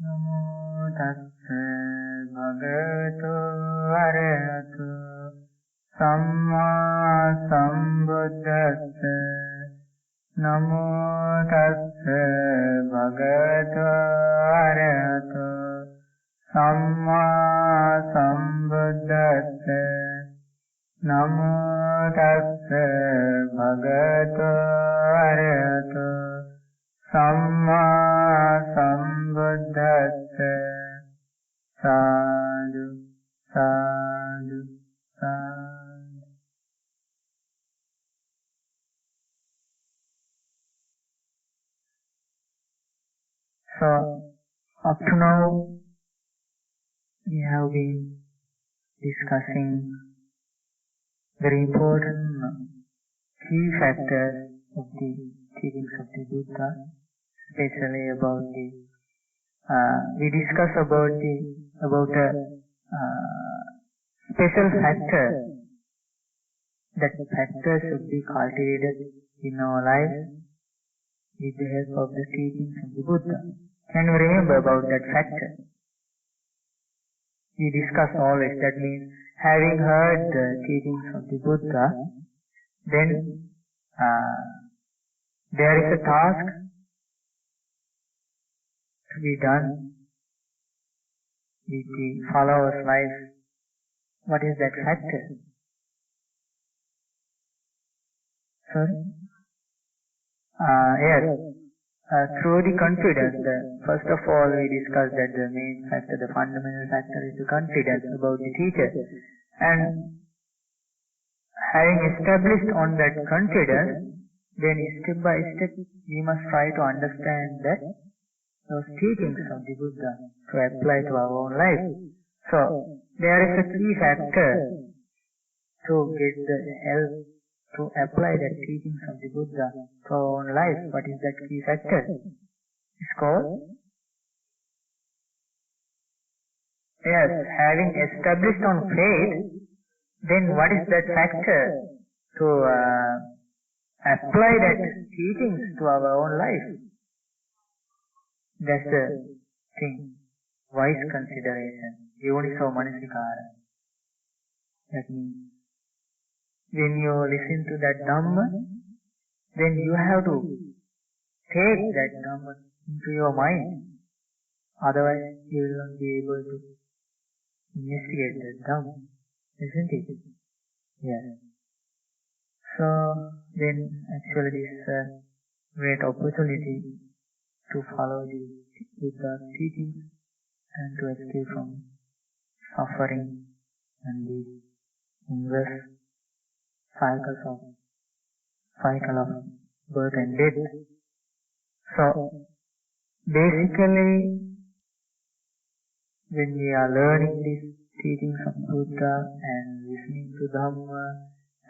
Namo tassa bhagavato arahato samma sambuddhassa. Namo tassa bhagavato arahato samma sambuddhassa. Namo tassa bhagavato arahato samma sambuddhassa. Sadhu, sadhu, sadhu. So, up to now, we have been discussing very important key factors of the teachings of the Buddha, especially about the we discuss about a special factor. That factor should be cultivated in our lives with the help of the teachings of the Buddha. Can you remember about that factor? We discuss always, that means having heard the teachings of the Buddha, then there is a task to be done with the follower's life. What is that factor? Sorry? Yes. Through the confidence. First of all, we discussed that the main factor, the fundamental factor is the confidence about the teacher. And having established on that confidence, then step by step we must try to understand that those teachings of the Buddha to apply to our own life. So, there is a key factor to get the help to apply the teachings of the Buddha to our own life. What is that key factor? It's called, yes, having established on faith, then what is that factor to apply that teachings to our own life? That's the thing. Wise consideration. Yoniso manasikara. That means, when you listen to that Dhamma, then you have to take that Dhamma into your mind. Otherwise, you will not be able to investigate that Dhamma. Isn't it? Yes. So, then actually this is a great opportunity to follow the Buddha's teachings and to escape from suffering and the endless cycle of birth and death. So, basically, when we are learning these teachings of Buddha and listening to Dhamma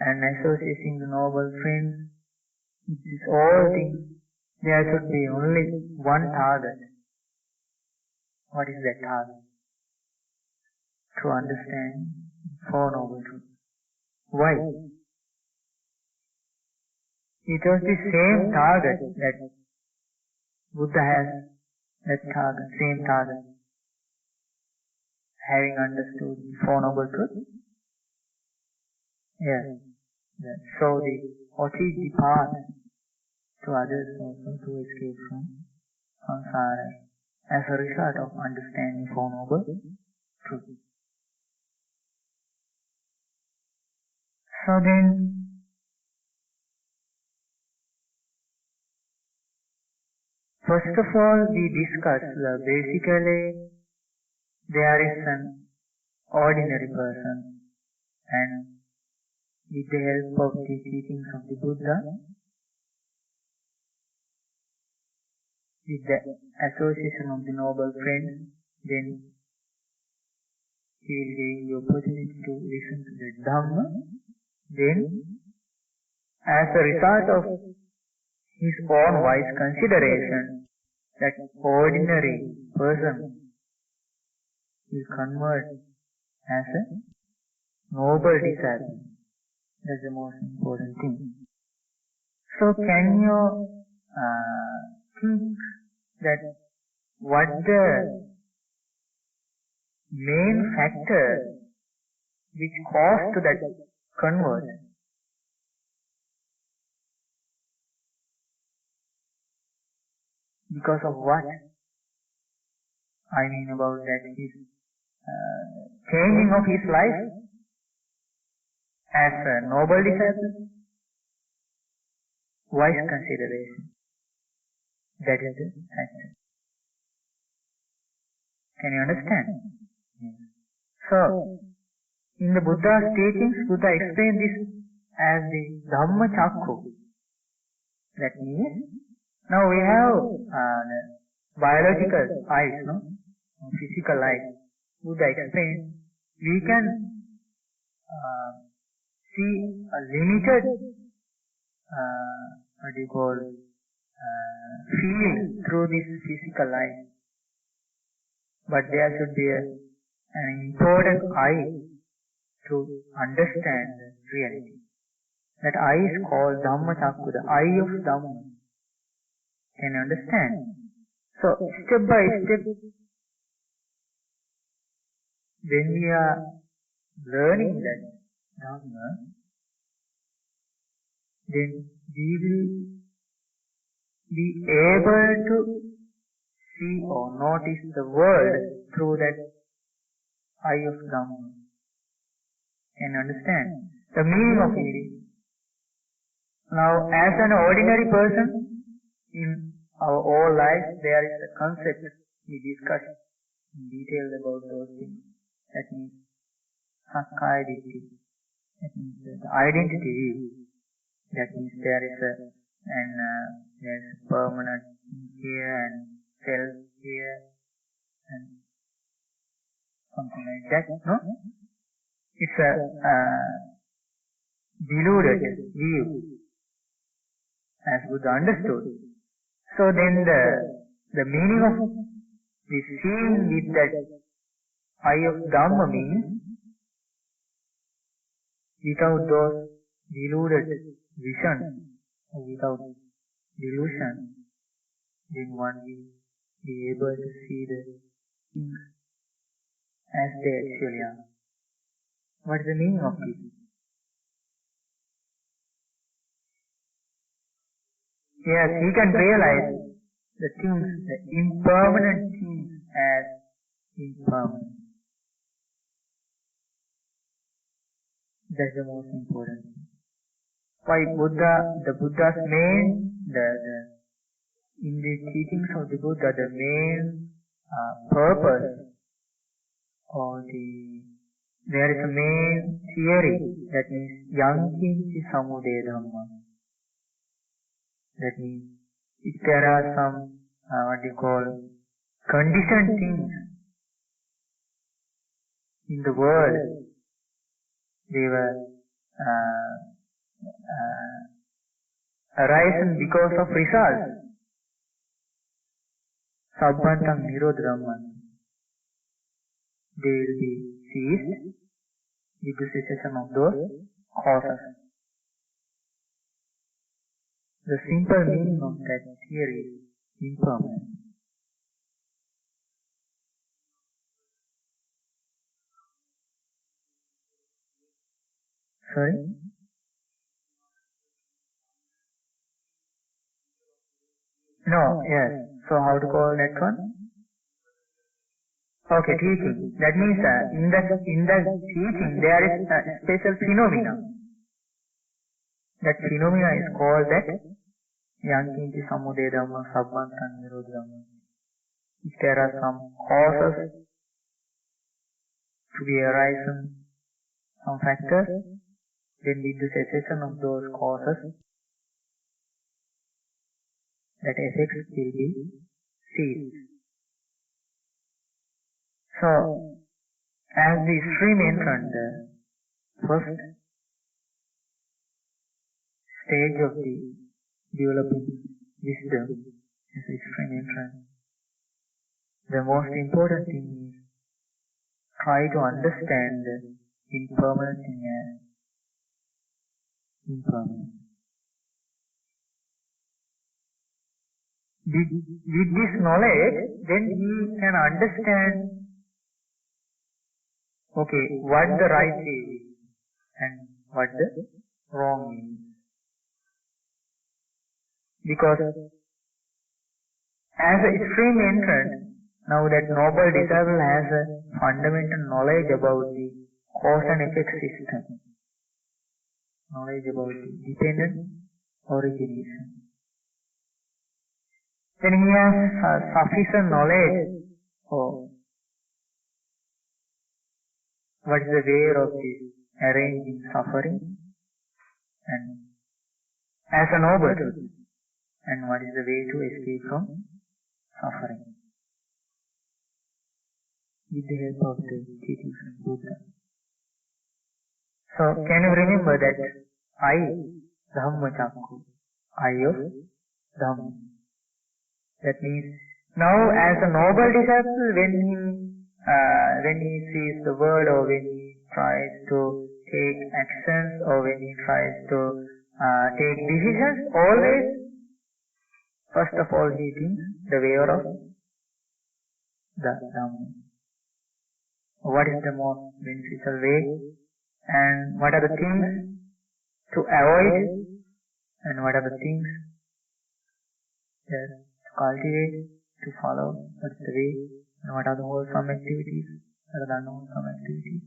and associating the noble friends, these all things, there should be only one target. What is that target? To understand Four Noble Truths. Why? It was the same target that Buddha has, that target, same target. Having understood the Four Noble Truths, yes, show what is the path to others also to escape from samsara as a result of understanding Four Noble Truths. So then, first of all, we discussed basically there is an ordinary person, and with the help of the teachings of the Buddha, with the association of the noble friends, then he will gain the opportunity to listen to the Dhamma. Then, as a result of his own wise consideration, that ordinary person will convert as a noble disciple. That's the most important thing. So can you think that what the main factor which caused to that conversion. Because of what? I mean about that his changing of his life as a noble disciple, wise consideration. That is the factor. Can you understand? Yes. So, in the Buddha's teachings, Buddha explained this as the Dhamma Chakku. That means, now we have the biological eyes, no? Physical eyes. Buddha explained, we can see a limited, field through this physical eye. But there should be an important eye to understand reality. That eye is called Dhamma Chakku, the eye of Dhamma. Can you understand? So, step by step, when we are learning that Dhamma, then we will be able to see or notice the world through that eye of Dhamma. Can you understand? The meaning of it. Now, as an ordinary person, in our whole life, there is a concept we discuss in detail about those things. That means Sakkaya Ditthi. That means the identity view. That means there is there's permanent here and self here and something like that. No? It's a deluded view, as Buddha understood. So then the meaning of this seeing with that eye of Dhamma means without those deluded vision, without delusion, then one will be able to see the things as they actually are. What is the meaning of this? Yes, he can realize the things, the impermanent things as impermanent. That's the most important thing. Why the Buddha's main, in the teachings of the Buddha, the main purpose or there is a main theory, that means Yankinchi Samudaya Dhamma. That means if there are some conditioned things in the world, they were arisen because of results. Sabbantang Nirodha Dhamman. They will be ceased with the cessation of those causes. The simple meaning of that theory is impermanent. Sorry? No, yes. So how to call that one? Okay, teaching. That means in the teaching there is a special phenomena. That phenomena is called that Yankinchi Samudaya Dhamma Sabbantang Nirodha Dhamma. If there are some causes to be arisen, some factors, then with the cessation of those causes, that effects will be ceased. So, as the stream entrant, the first stage of the developing wisdom is the stream entrant. The most important thing is try to understand the impermanent thing as impermanent. with this knowledge, then he can understand, okay, what the right way is and what the wrong way is. Because as an extreme entrant, now that noble disciple has a fundamental knowledge about the cause and effect system, knowledge about the dependent origination. Then he has sufficient knowledge of what is the way of this arranging suffering and as a noble, and what is the way to escape from suffering with the help of the teachings of Buddha. So can you remember that I, Dhammacakku, I of Dhamma. That means now as a noble disciple, when he sees the world, or when he tries to take actions, or when he tries to take decisions, always first of all he thinks the way of the Dhamma. What is the most beneficial way, and what are the things to avoid, and what are the things to cultivate, to follow, what is the way, and what are the wholesome activities, what are the unwholesome activities.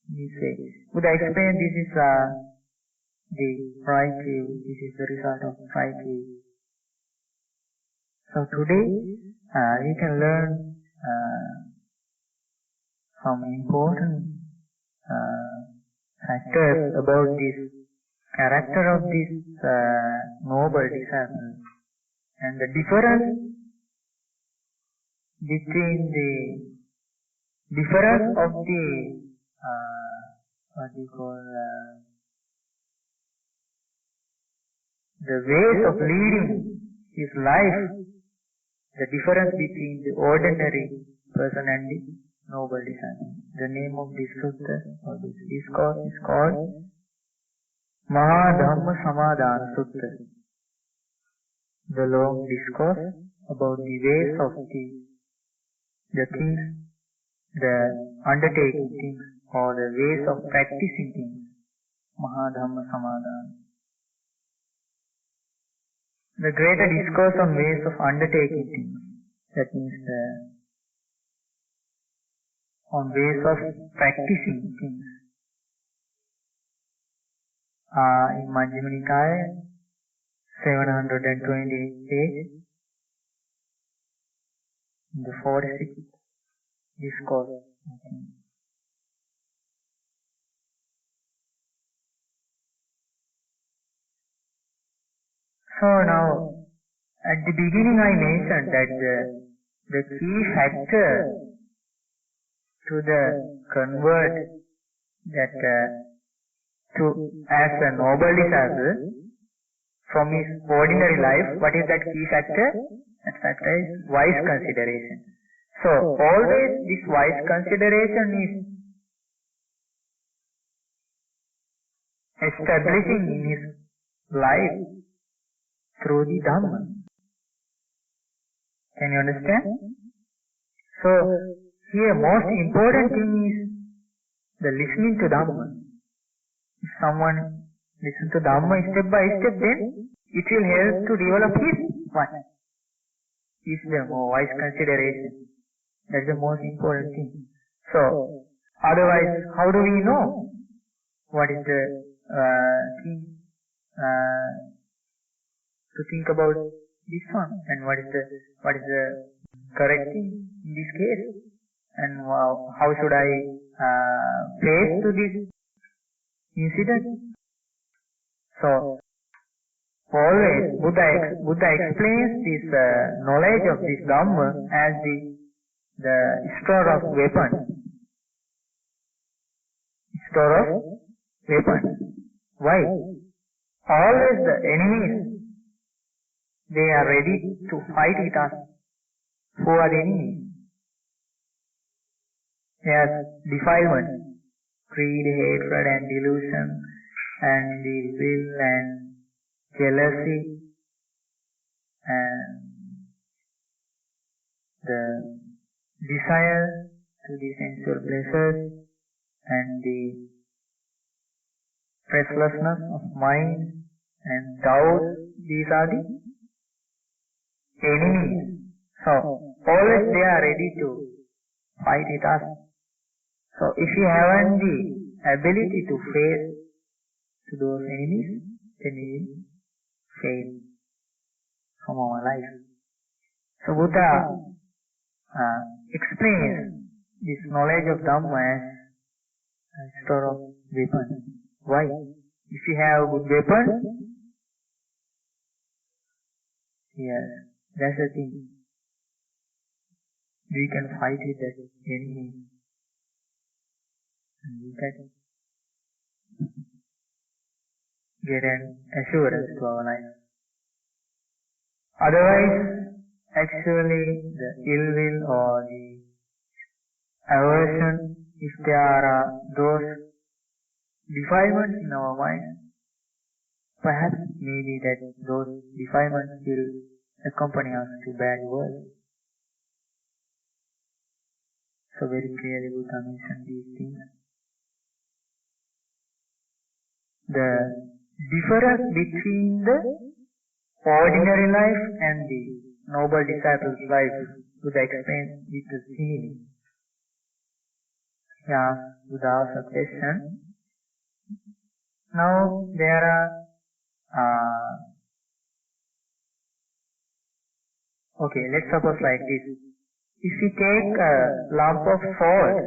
This way. Would I explain this is the right view, this is the result of right view. So today we can learn some important factors about this character of this noble disciple, and the difference between the difference of the what you call the ways of leading his life, the difference between the ordinary person and the noble disciple. The name of this sutta or this discourse is called Mahādhammasamādāna Sutta, the long discourse about the ways of the things, the undertaking things, or the ways of practicing things. Mahādhammasamādāna. The greater discourse on ways of undertaking things. That means on ways of practicing things. In Majjhima Nikaya, 728, the 46th discourse. So now, at the beginning I mentioned that the key factor to the convert that as a noble disciple from his ordinary life, what is that key factor? That factor is wise consideration. So always this wise consideration is establishing in his life through the Dhamma. Can you understand? So here most important thing is the listening to Dhamma. If someone listens to Dhamma step by step, then it will help to develop his what? Wisdom or wise consideration. That's the most important thing. So otherwise, how do we know what is the thing to think about this one, and what is the correct thing in this case, and how should I face to this incident? So always Buddha explains this knowledge of this Dhamma as the store of weapon. Store of weapon. Why? Always the enemies, they are ready to fight with us. Who are the enemies? Yes, defilement, greed, hatred and delusion, and the will and jealousy, and the desire to the sensual pleasures and the restlessness of mind and doubt, these are the enemies. So, always they are ready to fight with us. So, if you haven't the ability to face to those enemies, then we will fail from our life. So, Buddha explains this knowledge of Dhamma as a store of weapons. Why? If you have good weapons, yes, that's the thing. We can fight with that enemy. And we can get an assurance to our life. Otherwise, actually, the ill will or the aversion, if there are those defilements in our mind, perhaps maybe that those defilements will accompany us to bad words. So very clearly Buddha mentioned these things. The difference between the ordinary life and the noble disciple's life, Buddha explains with the simile. Yeah, Buddha asked a question. Now there are okay, let's suppose like this. If we take a lump of salt,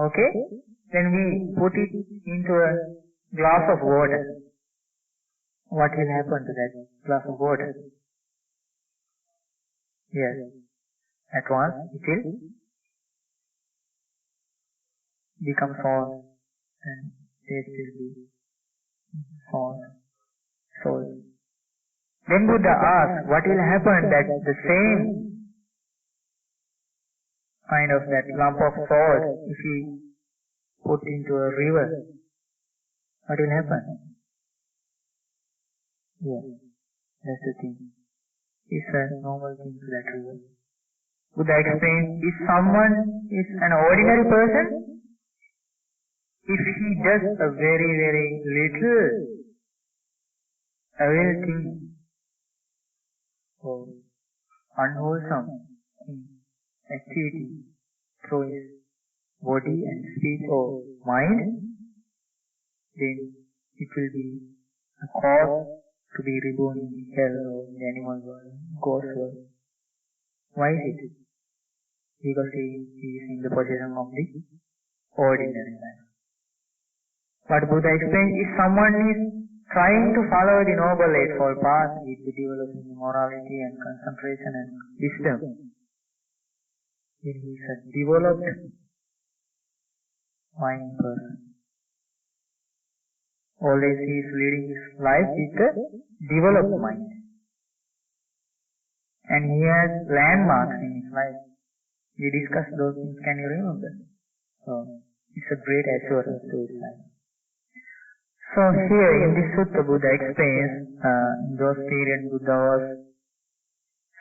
okay, then we put it into a glass of water. What will happen to that glass of water? Yes, at once it will become salt and taste will be salt. Then Buddha asked, what will happen that the same kind of that lump of salt, if we put into a river, what will happen? Yes, that's the thing. It's a normal thing to that river. Buddha explains, if someone is an ordinary person, if he does a very, very little evil thing or unwholesome activity through his body and speech or mind, then it will be a cause to be reborn in hell or in the animal world, ghost world. Why is it? Because he is in the possession of the ordinary life. But Buddha explains, if someone is trying to follow the Noble Eightfold Path with the developing morality and concentration and wisdom, then he is a developed mind person. Always he is leading his life with a developed mind. And he has landmarks in his life. We discussed those things, can you remember? So, it's a great assurance to his life. So here in this Sutta, Buddha explains, in those periods Buddha was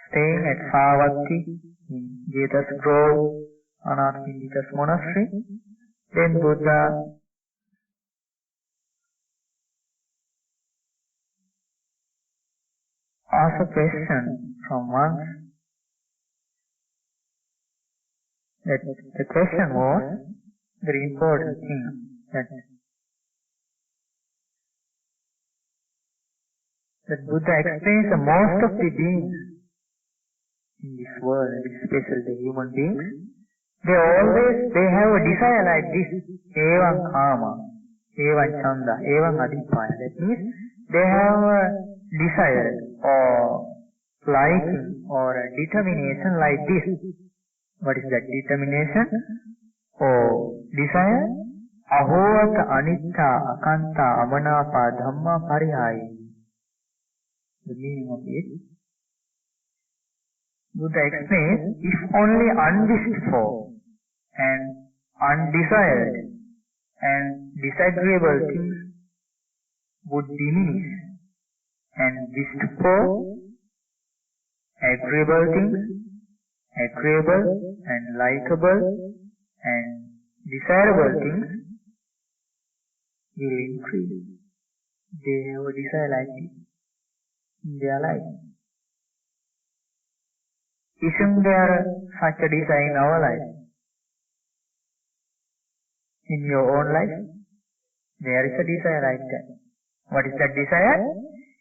staying at Savatthi in Jeta's Grove, Anathapindika's monastery. Then Buddha asked a question from monks. That the question was very important thing, that Buddha explains that most of the beings in this world, especially the human beings, they have a desire like this, evam kama, evam chanda, evam adipaya. That means they have a desire or liking or a determination like this. What is that determination or desire? Ahovat anitta akanta amanapa dhamma parihayi. The meaning of it. Buddha explains, if only unwished for and undesired and disagreeable things would diminish, and wished for, agreeable things agreeable and likable and desirable things will increase. They have a desire like this in their life. Isn't there such a desire in our life? In your own life, there is a desire like that. What is that desire?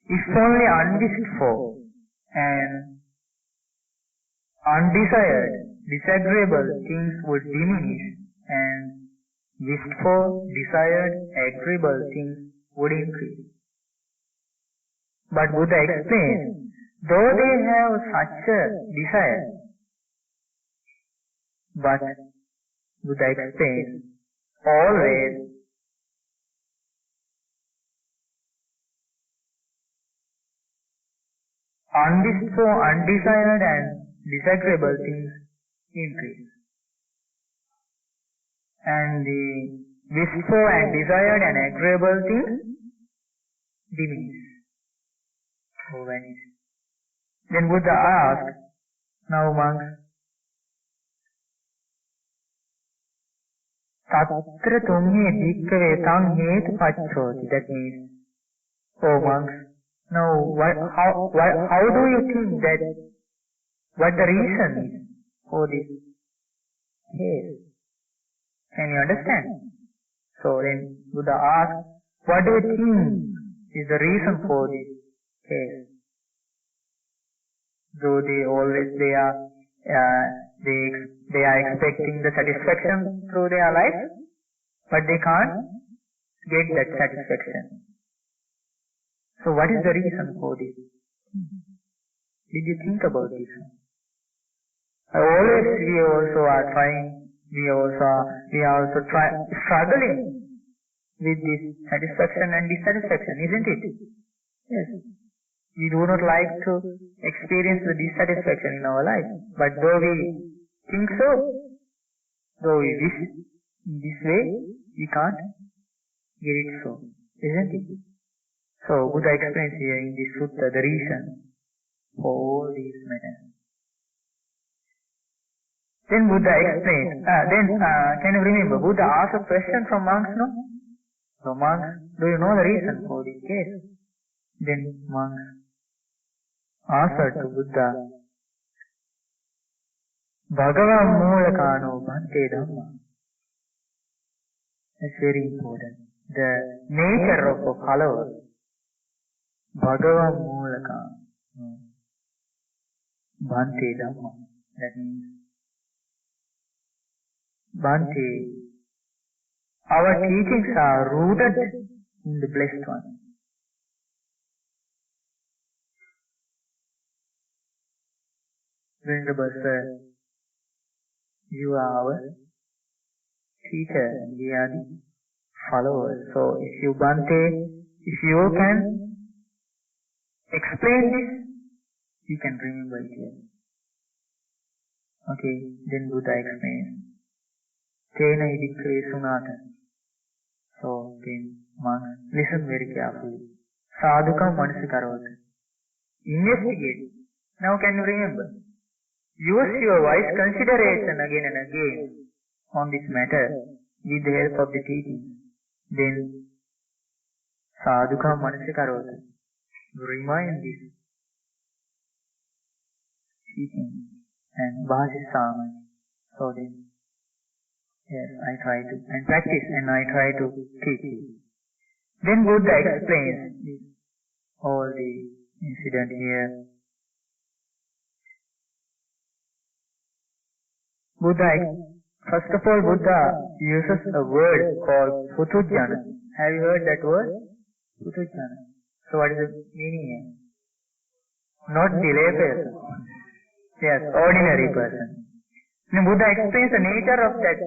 If only unwished for and undesired, disagreeable things would diminish and wished for, desired, agreeable things would increase. But Buddha explains, though they have such a desire, but Buddha explains, always unwished for, undesired and disagreeable things increase. And the wished for and desired and agreeable things diminish or vanish. Then Buddha asked, now monks, Tatra tumye bhikkhave tang hetu pacchoti. That means, oh monks, now how do you think that, what the reason is for this case? Can you understand? So then Buddha asked, what do you think is the reason for this case? Though they are expecting the satisfaction through their life, but they can't get that satisfaction. So what is the reason for this? Did you think about this? We also are struggling with this satisfaction and dissatisfaction, isn't it? Yes. We do not like to experience the dissatisfaction in our life. But though we think so, though we wish in this way, we can't get it so, isn't it? So Buddha explains here in this sutta the reason for all these matters. Then Buddha explains, can you remember, Buddha asked a question from monks, no? So monks, do you know the reason for this case? Then monks answered to Buddha, Bhagavan Mūlakāno Bhante Dhamma. That's very important. The nature of a follower. Bhagavan Mūlakāno Bhante Dhamma. That means, Bhante, our teachings are rooted in the Blessed One. Venerable Sir, you are our teacher and we are the followers. So if you can explain this, you can remember it here. Okay, then Buddha explains, Tena idikkhave sunata. So then monks, listen very carefully. Sadhukam manasikarota. Investigate. Now can you remember? Use your wise consideration again and again on this matter with the help of the teaching. Then, sadhukam manasikarota. Remind this teaching and bhasisama. So then, yes, I try to, and practice and I try to teach you. Then Buddha explains all the incident here. First of all, Buddha uses a word called Putujjana. Have you heard that word? Putujjana. So what is the meaning here? Not the lay person. Yes, ordinary person. Now Buddha explains the nature of that,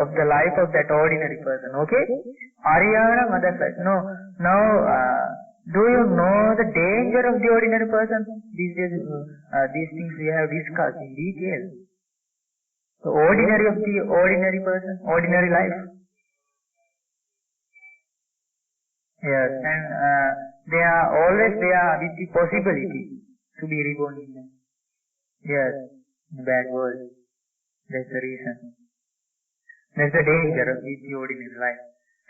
of the life of that ordinary person. Okay? Ariana Madasa. Now, do you know the danger of the ordinary person? These things we have discussed in detail. The ordinary of the ordinary person, ordinary life. Yes, and they are with the possibility to be reborn in them. Yes, in a bad world. That's the reason. That's the danger of the ordinary life.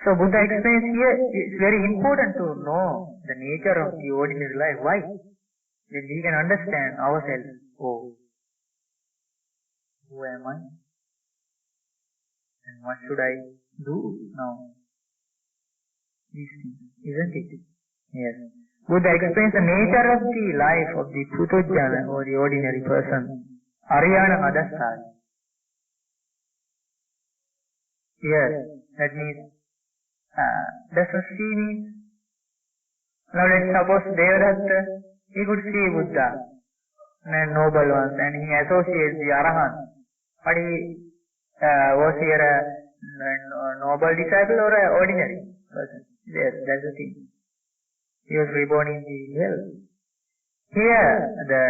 So Buddha explains here, it's very important to know the nature of the ordinary life. Why? Then we can understand ourselves. Oh, who am I? And what should I do now? These things, isn't it? Yes. Buddha explains the nature of the life of the Putujjana or the ordinary person. Ariyanam adasthāya. Yes, that means, does not see means? Now let's suppose Devadatta, he could see Buddha, and noble ones, and he associates the Arahant. But he was here a noble disciple or an ordinary person? Yes, that's the thing. He was reborn in the hell. Here, the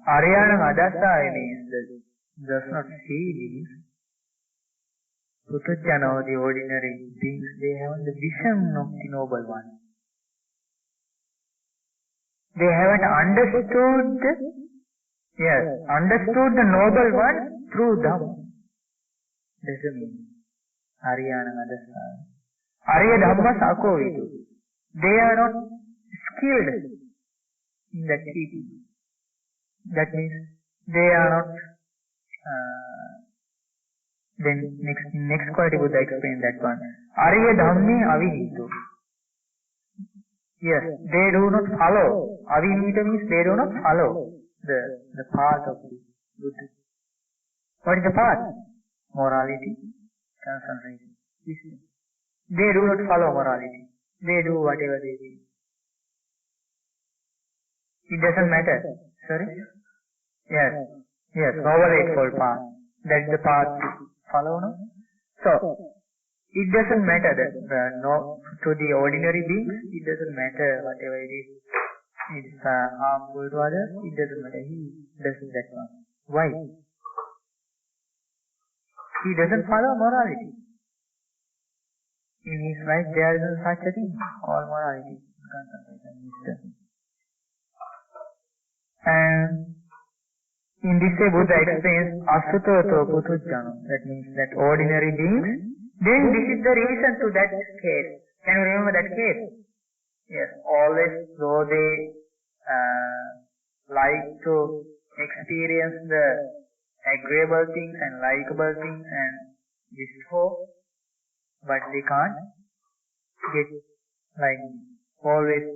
Ariyanam adasthāya means that does not see means Putujjana or the ordinary beings, they have the vision of the noble one. They haven't understood the noble one through Dhamma. That's the meaning. Ariyanam adasthāya. Arya Dhammas akovitu. They are not skilled in that teaching. That means they are not. Then next quality Buddha explained that one. Arya Dhamme avinito. Yes, they do not follow. Avinito means they do not follow the path of the Buddha. What is the path? Morality, concentration. They do not follow morality. They do whatever they do. It doesn't matter. Sorry? Yes. Noble Eightfold Path. That's the path to follow, no? So, it doesn't matter that to the ordinary beings, it doesn't matter whatever it is. It's harmful to others, it doesn't matter. He does that one. Why? He doesn't follow morality. In his life there is such a thing, all morality, concentration, wisdom. And in this way Buddha explains Asutato Putujjana. That means that ordinary beings. Then this is the reason to that case. Can you remember that case? Yes, always though they like to experience the agreeable things and likable things and wish for, but they can't get like always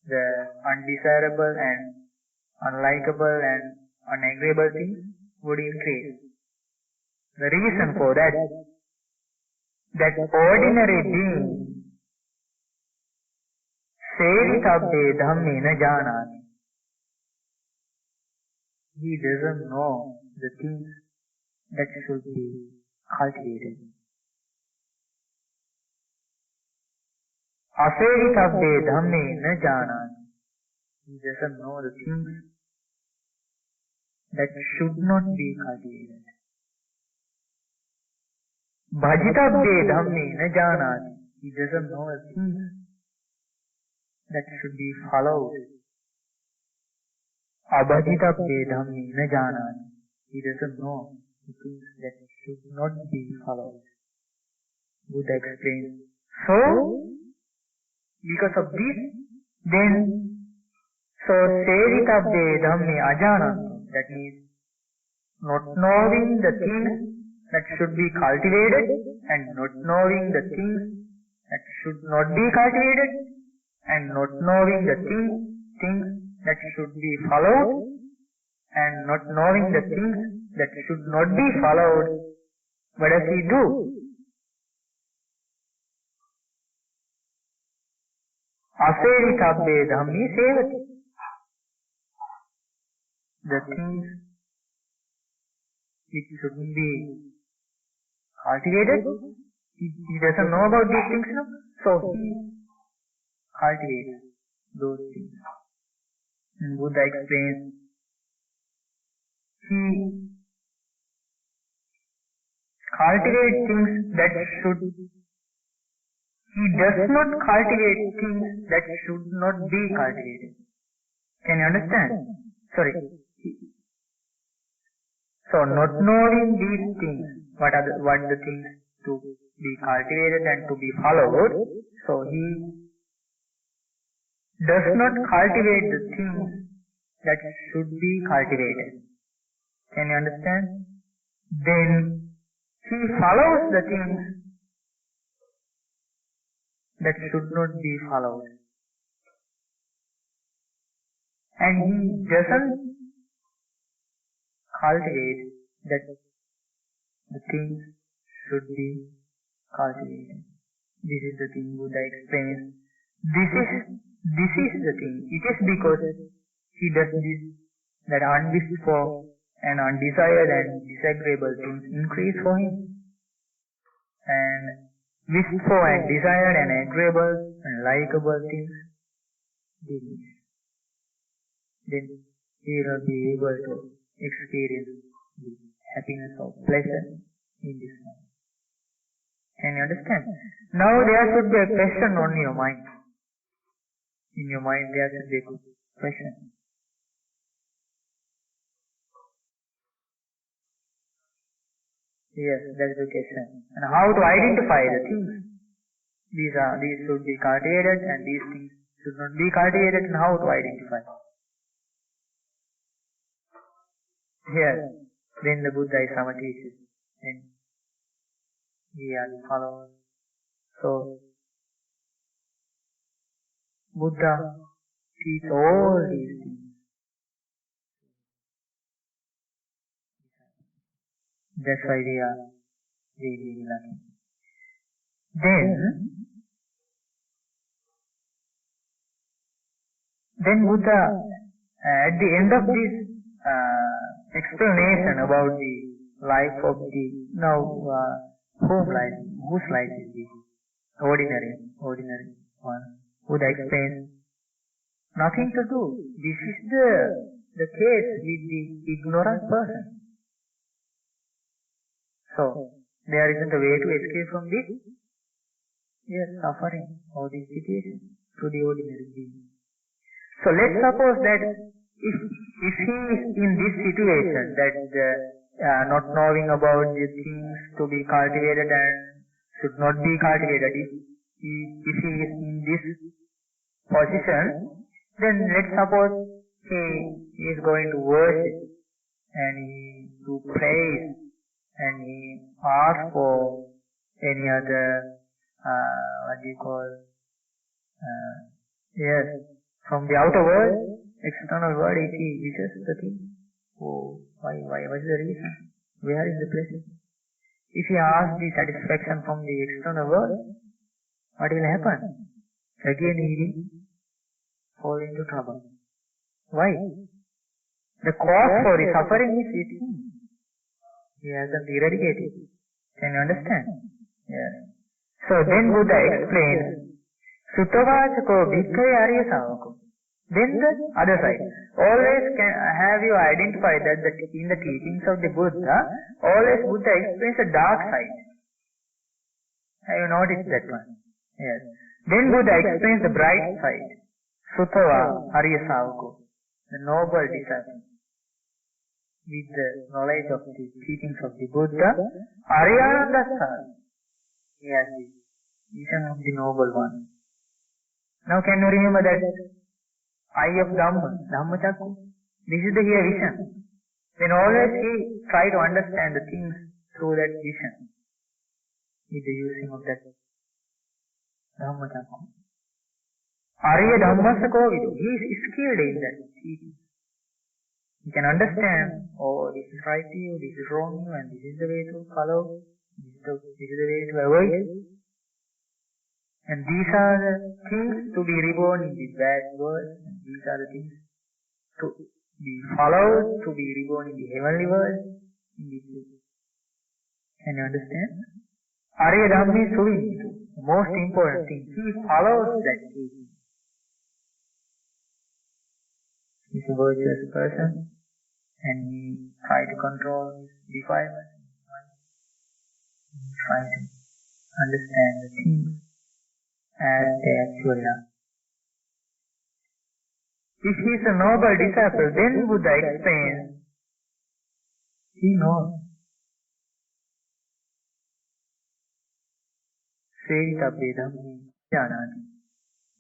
the undesirable and unlikable and unagreeable things would increase. The reason for that ordinary being sevitabbe dhamme na janati. He doesn't know the things that should be cultivated. Asevitabbe dhamme na janati. He doesn't know the things that should not be cultivated. Bhajitabbe dhamme na janati. He doesn't know the things that should be followed. Abhajitabbe dhamme na janati. He doesn't know the things that should not be followed. Buddha explains. So, because of this, then sevitabbe dhamme ajanantu. That means not knowing the things that should be cultivated and not knowing the things that should not be cultivated and not knowing the things that should be followed and not knowing the things that should not be followed. What does he do? Asevitabbe dhamme sevati. The things which shouldn't be cultivated, he doesn't know about these things, no? So he cultivates those things. And Buddha explains, he cultivates things that should, he does not cultivate things that should not be cultivated. Can you understand? Sorry, So not knowing these things, what the things to be cultivated and to be followed, so he does not cultivate the things that should be cultivated. Can you understand? Then he follows the things that should not be followed. And he doesn't cultivate that the things should be cultivated. This is the thing Buddha explains. This is the thing. It is because he does this that unwished for and undesired and disagreeable things increase for him. And wished for and desired and agreeable and likable things diminish. Then he will be able to experience the happiness or pleasure in this life. Can you understand? Now there should be a question on your mind. In your mind there should be a question. Yes, that's the question. And how to identify the things? These should be cultivated and these things should not be cultivated, and how to identify? Here, then the Buddha is our teacher, and we are the followers. So, Buddha teaches all these things. That's why we are really lucky. Then Buddha, at the end of this explanation about the life of the home life, whose life is this? Ordinary one. Buddha explains, nothing to do. This is the case with the ignorant person. So, there isn't a way to escape from this. Yes, suffering or this situation to the ordinary being. So let's suppose that if he is in this situation, that not knowing about the things to be cultivated and should not be cultivated, if he is in this position, then let's suppose he is going to worship and he to praise and he asks for any other from the outer world, external world, if he wishes the thing, why is the reason? Where is the pleasure? If he asks the satisfaction from the external world, what will happen? Again he will fall into trouble. Why? The cause for the suffering is with him. He hasn't eradicated. Can you understand? Yes. So then Buddha explains, Suttavācako bhikkhave arya sāvako. Then the other side. Always have you identified that in the teachings of the Buddha, always Buddha explains the dark side. Have you noticed that one? Yes. Then Buddha explains the bright side. Suttava arya sāvako. The noble disciple. With the knowledge of the teachings of the Buddha, Aryanandasa. Yes, the vision of the noble one. Now can you remember that eye of Dhammacakku? This is the here vision. Then always he try to understand the things through that vision. With the using of that Dhammacakku. Arya Dhammasako Vidu. He is skilled in that teaching. He can understand, this is right to you, this is wrong to you, and this is the way to follow, this is the way to avoid. And these are the things to be reborn in the bad world, and these are the things to be followed, to be reborn in the heavenly world, in this way. Can you understand? Arya Dhammi Suvinnitu, the most important thing, he follows that teaching. He's a virtuous person and he tries to control his defilement. He tries to understand the things as they actually are. If he is a noble disciple, then Buddha explains, he knows.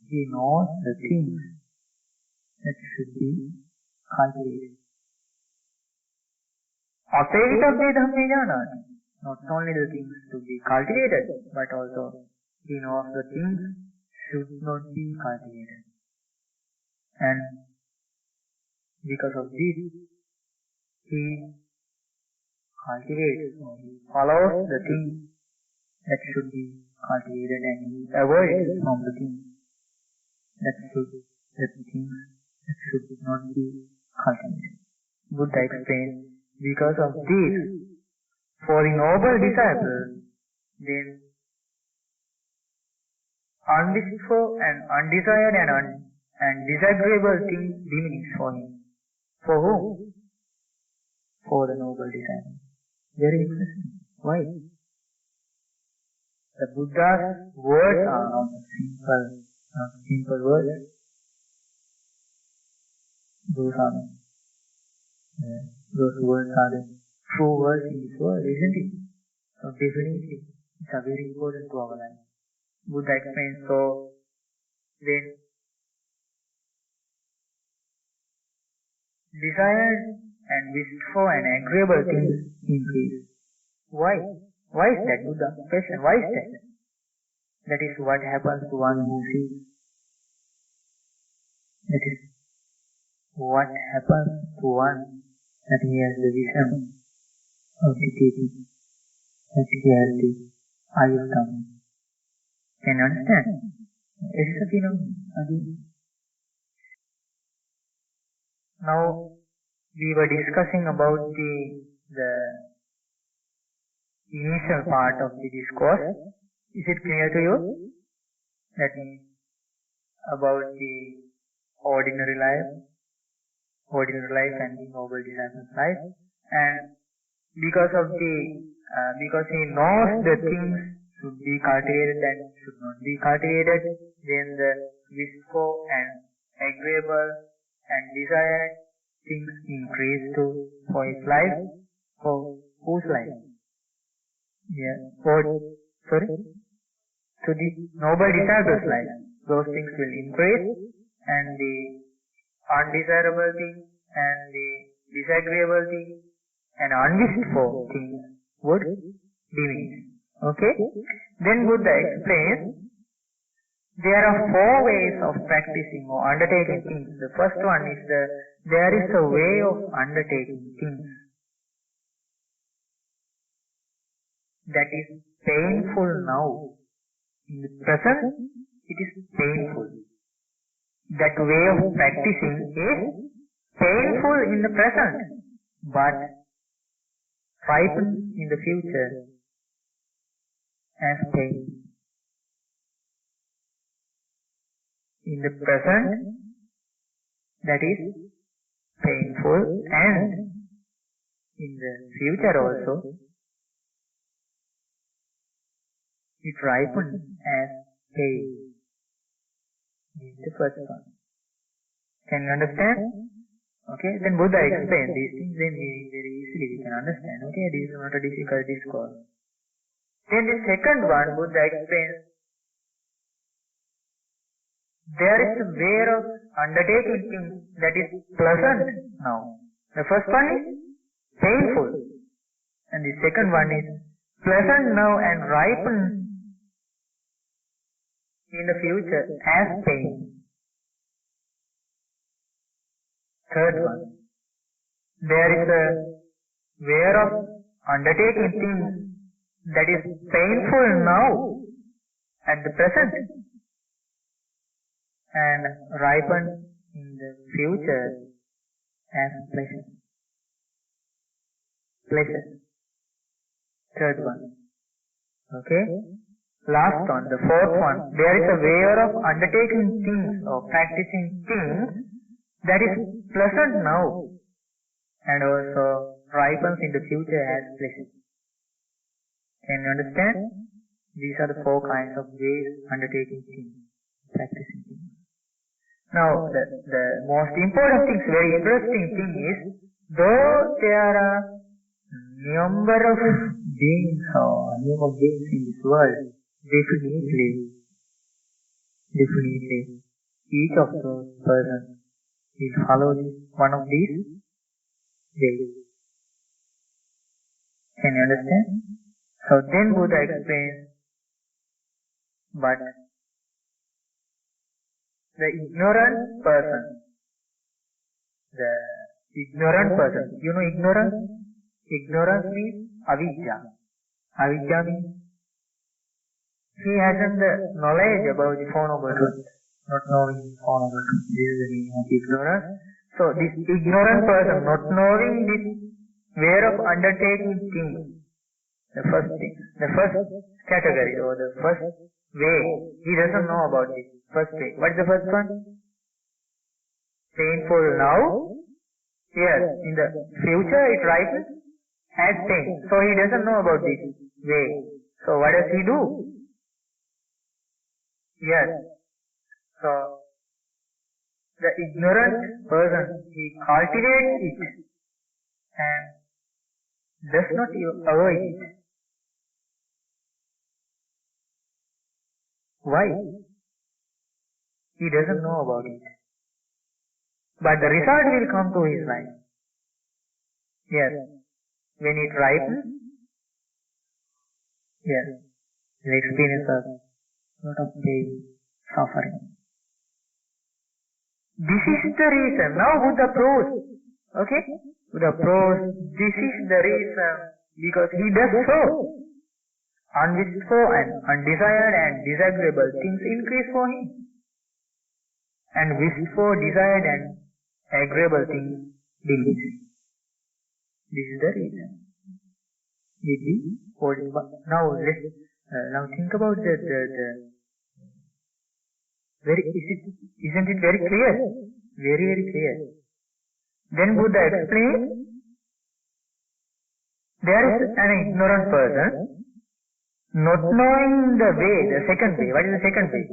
He knows the things that should be cultivated. Not only the things to be cultivated, but also he knows the things should not be cultivated. And because of this, he cultivates, or he follows the things that should be cultivated, and he avoids from the things that should not be cultivated. Buddha explains, because of this, for the noble disciple, then unwished for and undesired and disagreeable things diminish for him. For whom? For the noble disciple. Very interesting. Why? The Buddha's words are not simple words. Those words are the true words in this world, isn't it? So definitely, it's a very important to our life. Buddha explains, so then desired and wished for and agreeable things increase. Why? Why is that, Buddha? Question, why is that? That is what happens to one who sees. That is what happens to one that he has the vision of the deity, that he has the eye of Dhamma. Can you understand? It is a phenomenon again. Now, we were discussing about the initial part of the discourse. Is it clear to you? That means about the ordinary life and the noble disciple's life. And because he knows the things should be cultivated and should not be cultivated, then the wished for and agreeable and desired things increase for his life. For whose life? To the noble disciple's life. Those things will increase, and the undesirable things and the disagreeable things and unwished for things would diminish. Okay? Then Buddha explains, there are 4 ways of practicing or undertaking things. The first one is there is a way of undertaking things that is painful now. In the present, it is painful. That way of practicing is painful in the present, but ripen in the future as pain. In the present, that is painful, and in the future also, it ripens as pain. This is the first one. Can you understand? Okay, then Buddha explains these things, then very easily we can understand. Okay, this is not a difficult discourse. Then the second one, Buddha explains, there is a way of undertaking things that is pleasant now. The first one is painful, and the second one is pleasant now and ripens in the future as pain. Third one, there is a way of undertaking things that is painful now at the present and ripen in the future as pleasure. Third one. Okay? Last one, the fourth one. There is a way of undertaking things or practicing things that is pleasant now and also ripens in the future as pleasure. Can you understand? These are the 4 kinds of ways undertaking things, practicing things. Now, the most important thing, very interesting thing is, though there are number of beings or human beings in this world, definitely, each of those persons will follow one of these ways. Can you understand? So then Buddha explains, but the ignorant person, you know ignorance? Ignorance means avidya. Avidya means he hasn't the knowledge about the Four Noble Truths, not knowing the Four Noble Truths. This is the meaning of ignorance. So this ignorant person, not knowing this way of undertaking things, the first category or the first way, he doesn't know about this first way. What is the first one? Painful now. Yes, in the future it rises as pain. So he doesn't know about this way. So what does he do? Yes. So the ignorant person, he cultivates it and does not avoid it. Why? He doesn't know about it. But the result will come to his life. Yes. When it ripens, yes, he'll experience a lot of pain, suffering. This is the reason. Now Buddha proves. Okay? Buddha proves this is the reason because he does so. Unwished for and undesired and disagreeable things increase for him. And wished for, desired and agreeable things diminish. This is the reason. Now think about the isn't it very clear? Very, very clear. Then Buddha explains, there is an ignorant person, not knowing the way, the second way. What is the second way?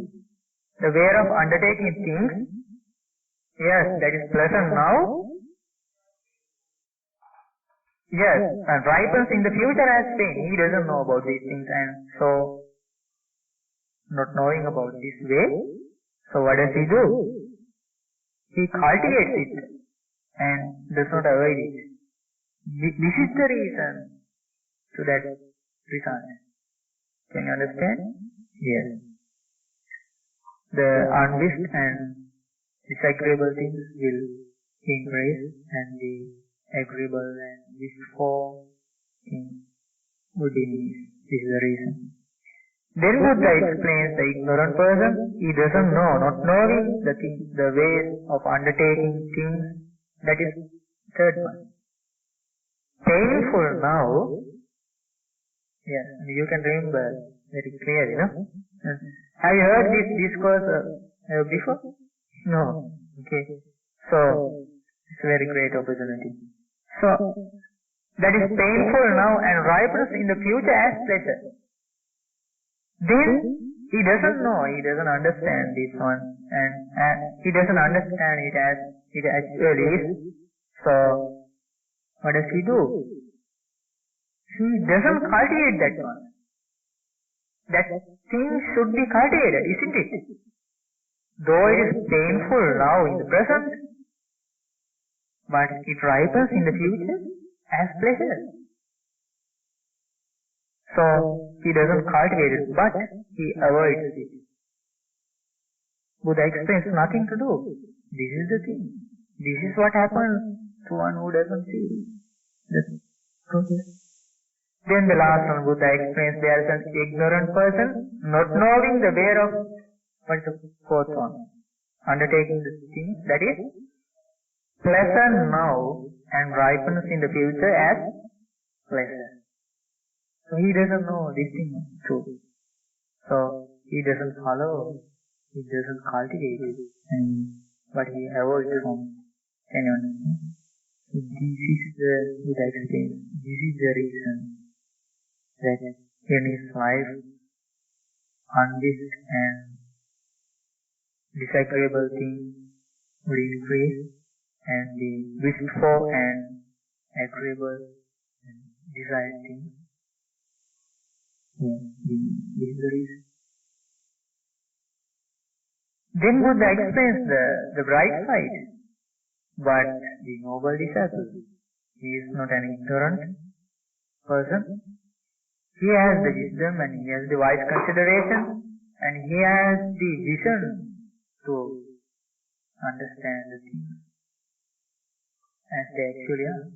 The way of undertaking things. Yes, that is pleasant now. Yes, and ripens in the future as pain. He doesn't know about these things, and so, not knowing about this way, so what does he do? He cultivates it and does not avoid it. This is the reason to that result. Can you understand? Yes. The unwished and disagreeable things will increase and the agreeable and wished for things would diminish. This is the reason. Then Buddha explains the ignorant person, he doesn't know, not knowing the ways of undertaking things. That is third one. Painful now. Yes, you can remember very clearly, no? Have you heard this discourse before? No. Okay. So, it's a very great opportunity. So, that is painful now and ripens in the future as pleasure. Then, he doesn't know, he doesn't understand this one, and he doesn't understand it as it actually is. So, what does he do? He doesn't cultivate that one. That thing should be cultivated, isn't it? Though it is painful now in the present, but it ripens in the future as pleasure. So, he doesn't cultivate it, but he avoids it. Buddha explains nothing to do. This is the thing. This is what happens to one who doesn't see the process. Then the last one, Buddha explains there is an ignorant person, not knowing the way of, what is the fourth one? Undertaking the thing, that is, pleasant now and ripens in the future as pleasure. So he doesn't know this thing too. So he doesn't follow, he doesn't cultivate it, and but he avoids from anyone. So this is the Buddha explains. This is the reason that in his life, unwished and disagreeable things would increase, and the wished for and agreeable and desired things. This is the reason. Then Buddha explains the bright side. But the noble disciple, he is not an ignorant person. He has the wisdom and he has the wise consideration and he has the vision to understand the things as they actually are.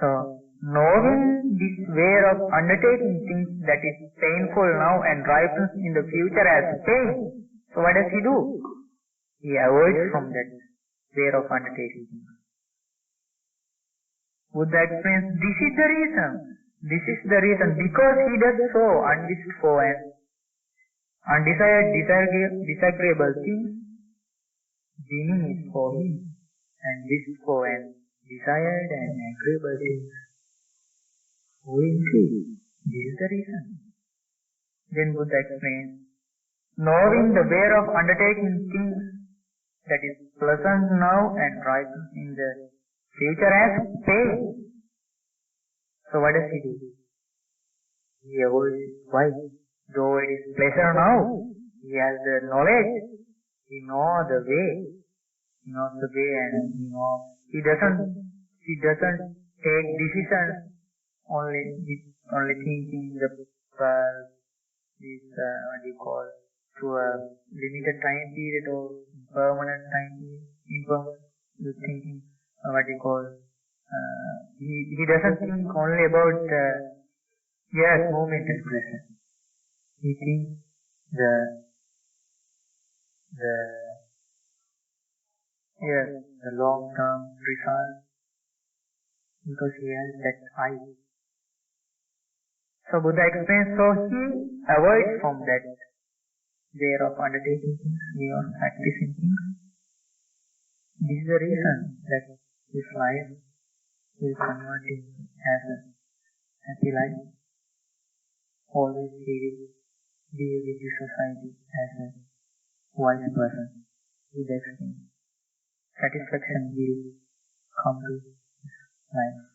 So, knowing this way of undertaking things that is painful now and ripens in the future as pain. So what does he do? He avoids from that way of undertaking things. Buddha explains, this is the reason. This is the reason. Because he does so unwished for and undesired, disagreeable things, being is for him, and wished for and desired and agreeable things will increase. This is the reason. Then Buddha explains, knowing the way of undertaking things that is pleasant now and ripens in the future as pain. So what does he do? He avoids it. Why? Though it is pleasure now, he has the knowledge. He knows the way. He knows the way and he doesn't take decisions only thinking to a limited time period or permanent time period, impermanent thinking, he doesn't think only about moment and present. He thinks the long-term result because he has that eye. So Buddha explains, so he avoids from that way of undertaking things, way of practicing things. This is the reason that his life will convert into as a happy life. Always he will deal with the society as a wise person. Buddha explains, satisfaction will come to his life.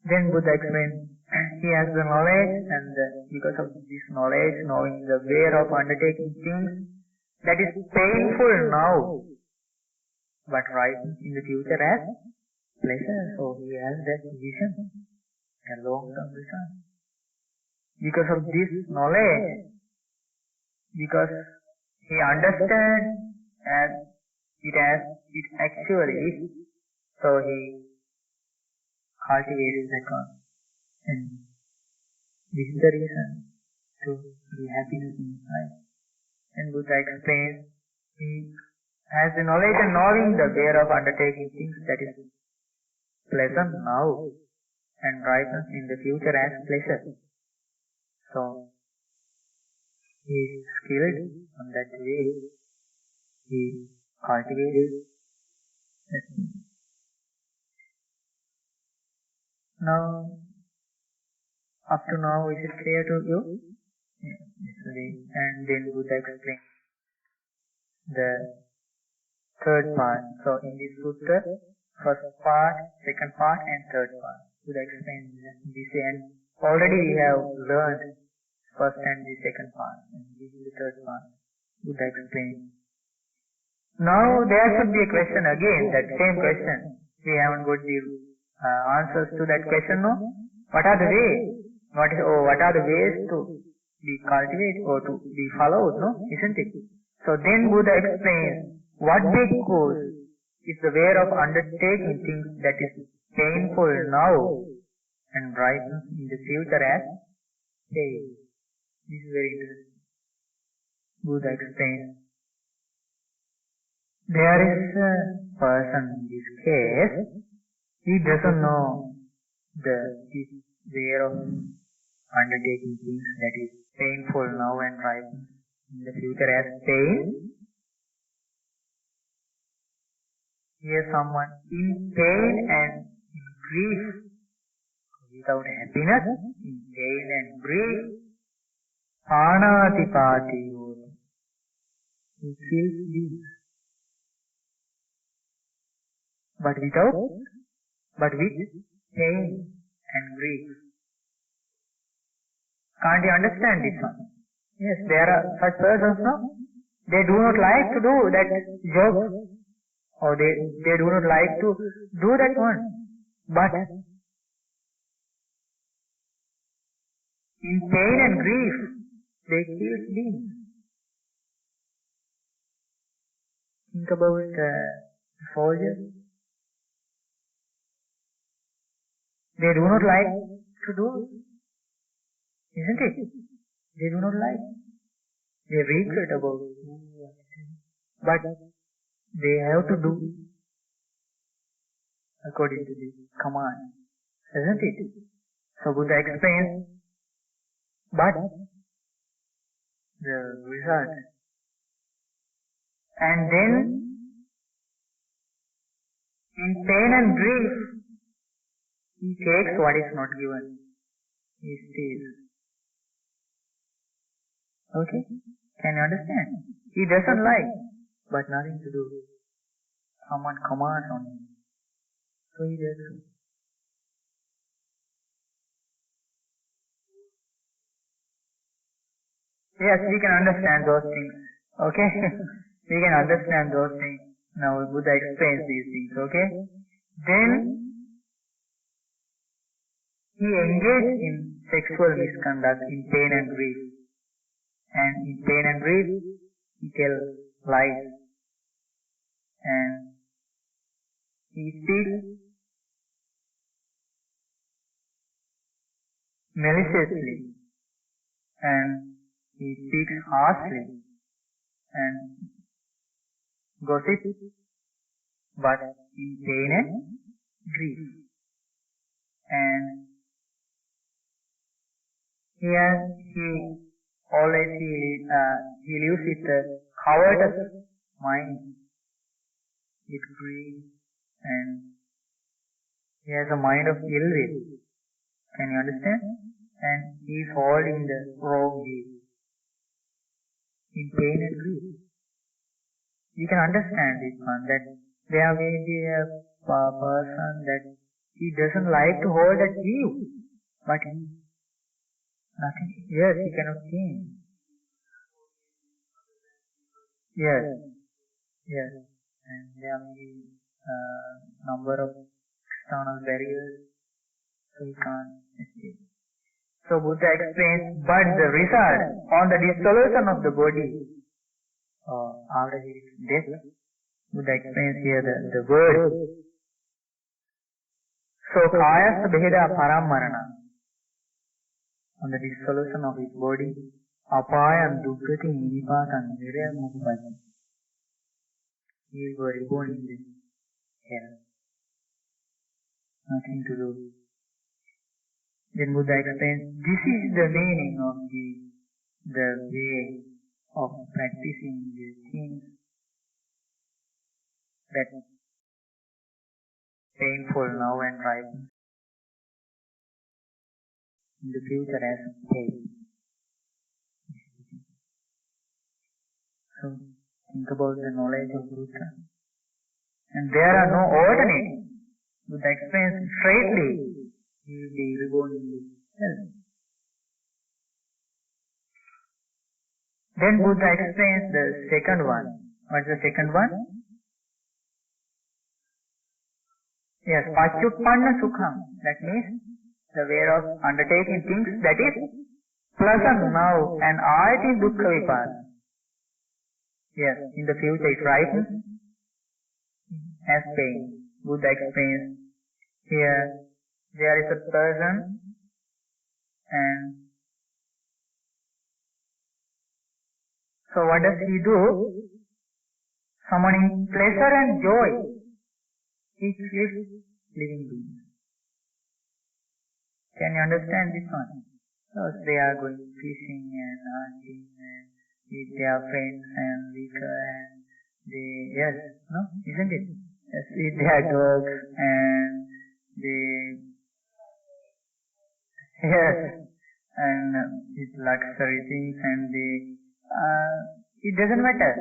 Then Buddha explains, he has the knowledge and because of this knowledge, knowing the way of undertaking things that is painful now but ripens in the future as pleasure. So he has that vision, a long-term result. Because of this knowledge, because he understands as it actually is, so he cultivates that one. And this is the reason to be happiness in life. And Buddha explains, he has the knowledge and knowing the way of undertaking things that is pleasant now and ripens in the future as pleasure. So, he is skilled on that way. He cultivates that thing. Now, up to now, is it clear to you? Yes. And then Buddha explains the third part. So in this sutta, first part, second part and third part. Buddha explains this, and already we have learned first and the second part. And this is the third part. Buddha explains. Now there should be a question again, that same question. We haven't got the answers to that question, no? What are the ways? What are the ways to be cultivated or to be followed, no? Isn't it? So then Buddha explains what bhikkhus is the way of undertaking things that is painful now and ripens in the future as pain. This is very interesting. Buddha explains, there is a person in this case, he doesn't know this way of undertaking things that is painful now and ripens in the future as pain. Here someone in pain and in grief, without happiness, in pain and grief, anatipati, he feels this. but with pain and grief. Can't you understand this one? Yes, there are such persons, no? They do not like to do that joke, or they do not like to do that one. But in pain and grief, they kill beings. Think about soldiers. They do not like to do, isn't it? They do not like. They regret about it. But they have to do according to the command, isn't it? So Buddha explains, but the result. And then, in pain and grief, he takes what is not given. He steals. Okay? Can you understand? He doesn't like, but nothing to do. Someone commands on him. So he does so. Yes, we can understand those things. Okay? We can understand those things. Now Buddha explains these things. Okay? Then he engaged in sexual misconduct in pain and grief. And in pain and grief, he tells lies. And he speaks maliciously. And he speaks harshly. And gossip, but in pain and grief. And here he lives with a covetous mind, with greed, and he has a mind of ill will. Can you understand? And he is holding the wrong view, in pain and grief. You can understand this one, that there may be a person that he doesn't like to hold that view, but nothing. Yes, he cannot change. Yes, yes. And there may be number of external barriers, so he can't escape. So Buddha explains, but the result on the dissolution of the body, after his death, Buddha explains here the word. So kayasa beheda parammarana, on the dissolution of his body, apayam dukkati nipatan niraya mukupati. He will be reborn in the hell. Nothing to do. Then Buddha explains, this is the meaning of the way of practicing the things that painful now and right in the future as pain. So think about the knowledge of Buddha. And there are no alternatives. Buddha explains straightly, he will be reborn in the hell. Then Buddha explains the second one. What's the second one? Yes, Pachuppanna Sukham. That means the way of undertaking things that is pleasant now and ayati dukkha vipasa. Yes, in the future it ripens as pain. Buddha explains here, there is a person and so what does he do? Summoning pleasure and joy. He kills living beings. Can you understand this one? So they are going fishing and hunting and with their friends and liquor and they, yes, no, isn't it? Yes, with their dogs and they, yes, and with luxury things and they, it doesn't matter.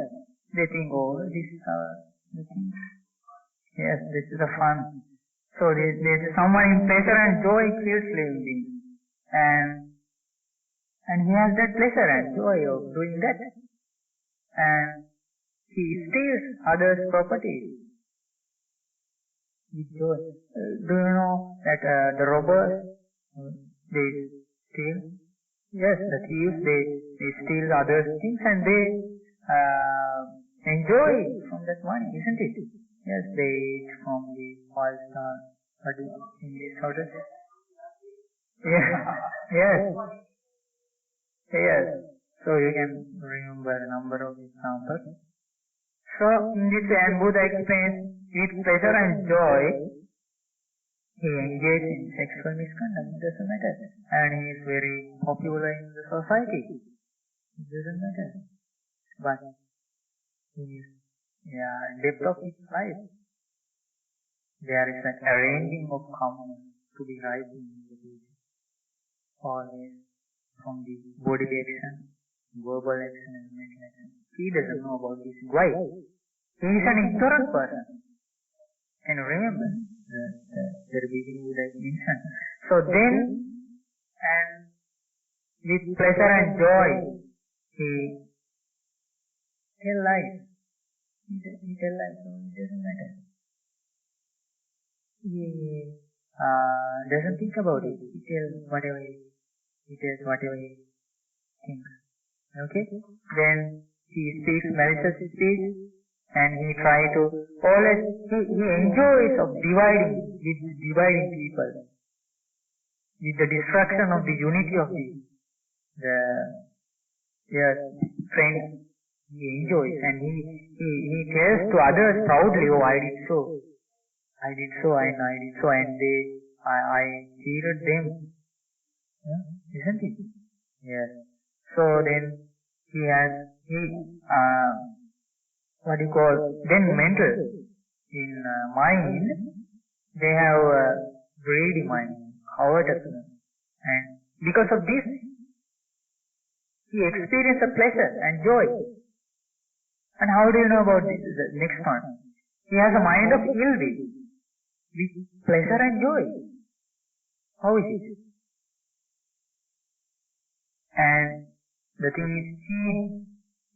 They think, oh, this is our thing. Yes, this is the fun. So there is someone in pleasure and joy feels living being. And he has that pleasure and joy of doing that. And he steals others' properties with joy. Do you know that the robbers, they steal? Yes, the thieves, they steal others' things and they enjoy from that money, isn't it? Yes, they eat from the 5-star, but in this hotel. Yes, yes, yes. So you can remember a number of examples. So in this way, and Buddha explains, with pleasure and joy, he engaged in sexual misconduct. It doesn't matter. And he is very popular in the society. It doesn't matter. But in his depth of his life, there is an arranging of karma to be right in the future. Always from the bodily action, verbal action and mental action. He doesn't know about this. Why? He is an ignorant person. Can you remember the very beginning that I mentioned? So then, and with pleasure and joy, he tell lies. He tell lies, so it doesn't matter. He doesn't think about it. He tells whatever he thinks. Okay? Then he speaks malicious speech, and he tries to always, he enjoys of dividing people, with the destruction of the unity of the friends. He enjoys, and he tells to others proudly, oh, I did so, and I cheated them. Isn't it? Yes. So then then mental, in mind, they have greedy mind, covetousness. And because of this, he experiences a pleasure and joy. And how do you know about this? The next one. He has a mind of ill will, with pleasure and joy. How is it? And the thing is,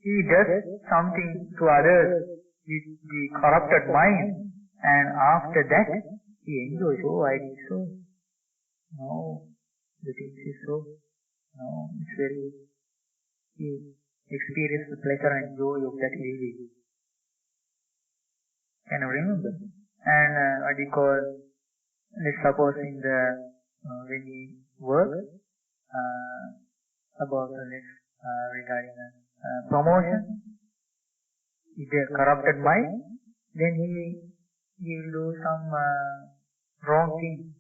he does something to others with the corrupted mind, and after that, he enjoys, oh, I did so. No, the thing is so. No, it's very, he experiences the pleasure and joy of that ill will. Can you remember? And let's suppose in the, when we work, about the next, regarding promotion, with a corrupted mind, then he will do some wrong thing,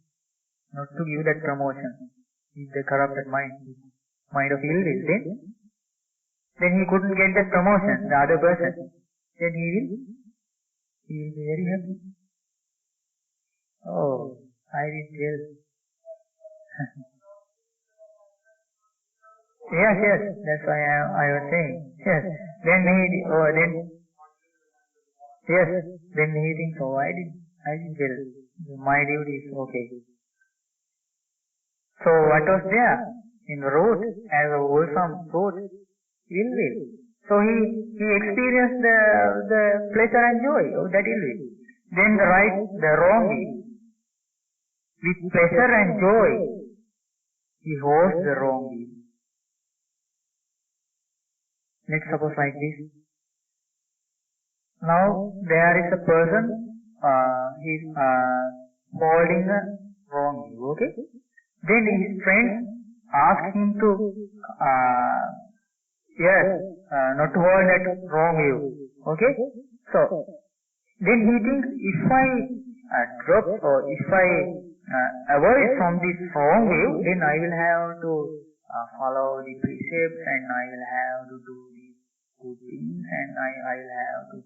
not to give that promotion, with the corrupted mind of ill will. Then he couldn't get that promotion, the other person. Then he will be very happy. Oh, I did well. Yes, that's why I was saying. Yes. Then he thinks, oh, I did well. My duty is okay. So what was there in the root, as a wholesome root, ill will. So he experienced the pleasure and joy of that ill will. Then the wrong will. With pleasure and joy, he holds the wrong will. Let's suppose like this. Now there is a person, he is holding a wrong view, okay? Then his friends ask him to, not to hold that wrong view, okay? So then he thinks, if I drop or if I avoid from this wrong view, then I will have to follow the precepts, and I will have to do these good things, and I will have to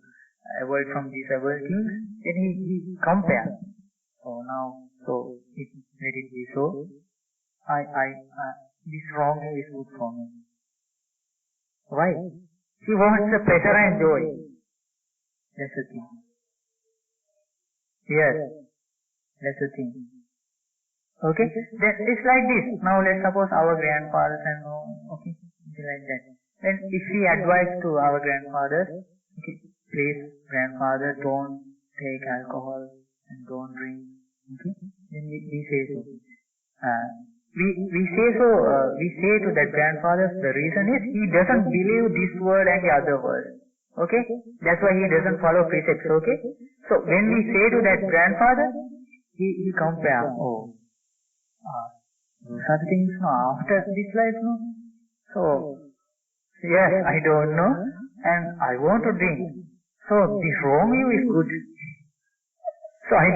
avoid from these evil things. Then he compares. So let it be so. This wrong is good for me. Why? He wants the pleasure and joy. That's the thing. Yes, that's the thing. Okay, then it's like this. Now let's suppose our grandfathers and okay, something like that. Then if we advise to our grandfathers, okay, please grandfather don't take alcohol and don't drink. Okay, then we say so. We say to that grandfather, the reason is he doesn't believe this word and the other word. Okay, that's why he doesn't follow precepts. Okay, so when we say to that grandfather, he compare. Those are the things after this life, no? So, yes, I don't know, and I want to drink. So, this wrong view is good. So, I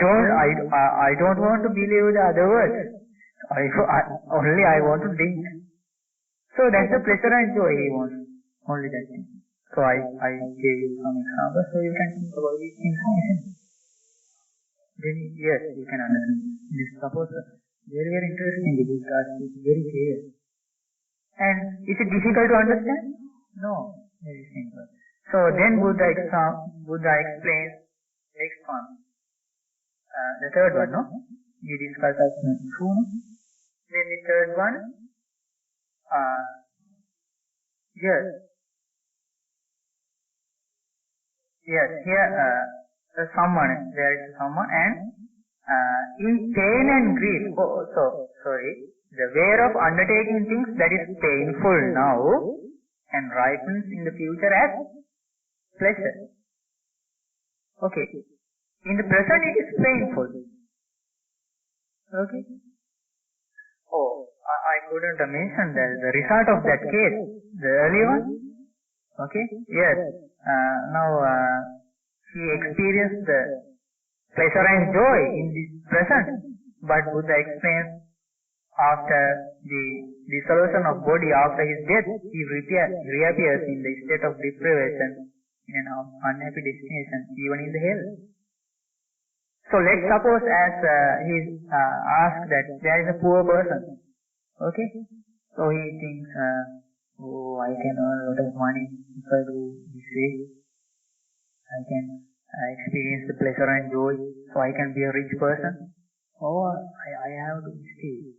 don't want to believe the other words. Only I want to drink. So, that's the pleasure and joy he wants. Only that thing. So, I gave you some examples, so you can think about these things. Then, yes, you can understand. This suppose very, very interesting. The Buddha is very clear. And is it difficult to understand? No, very simple. So then Buddha explains next one. The third one, no? We discussed as two. Then the third one. Yes. Yes. Here, there is someone, and in pain and grief. The way of undertaking things that is painful now and ripens in the future as pleasure. Okay. In the present it is painful. Okay. I couldn't mention the result of that case. The earlier one. Okay. Yes. Now he experienced the pleasure and joy in the present. But Buddha explains after the dissolution of body, after his death, he reappears in the state of deprivation in an unhappy destination, even in the hell. So let's suppose as he is asked that there is a poor person. Okay? So he thinks, I can earn a lot of money if I do this way. I can experience the pleasure and joy, so I can be a rich person. I have to steal.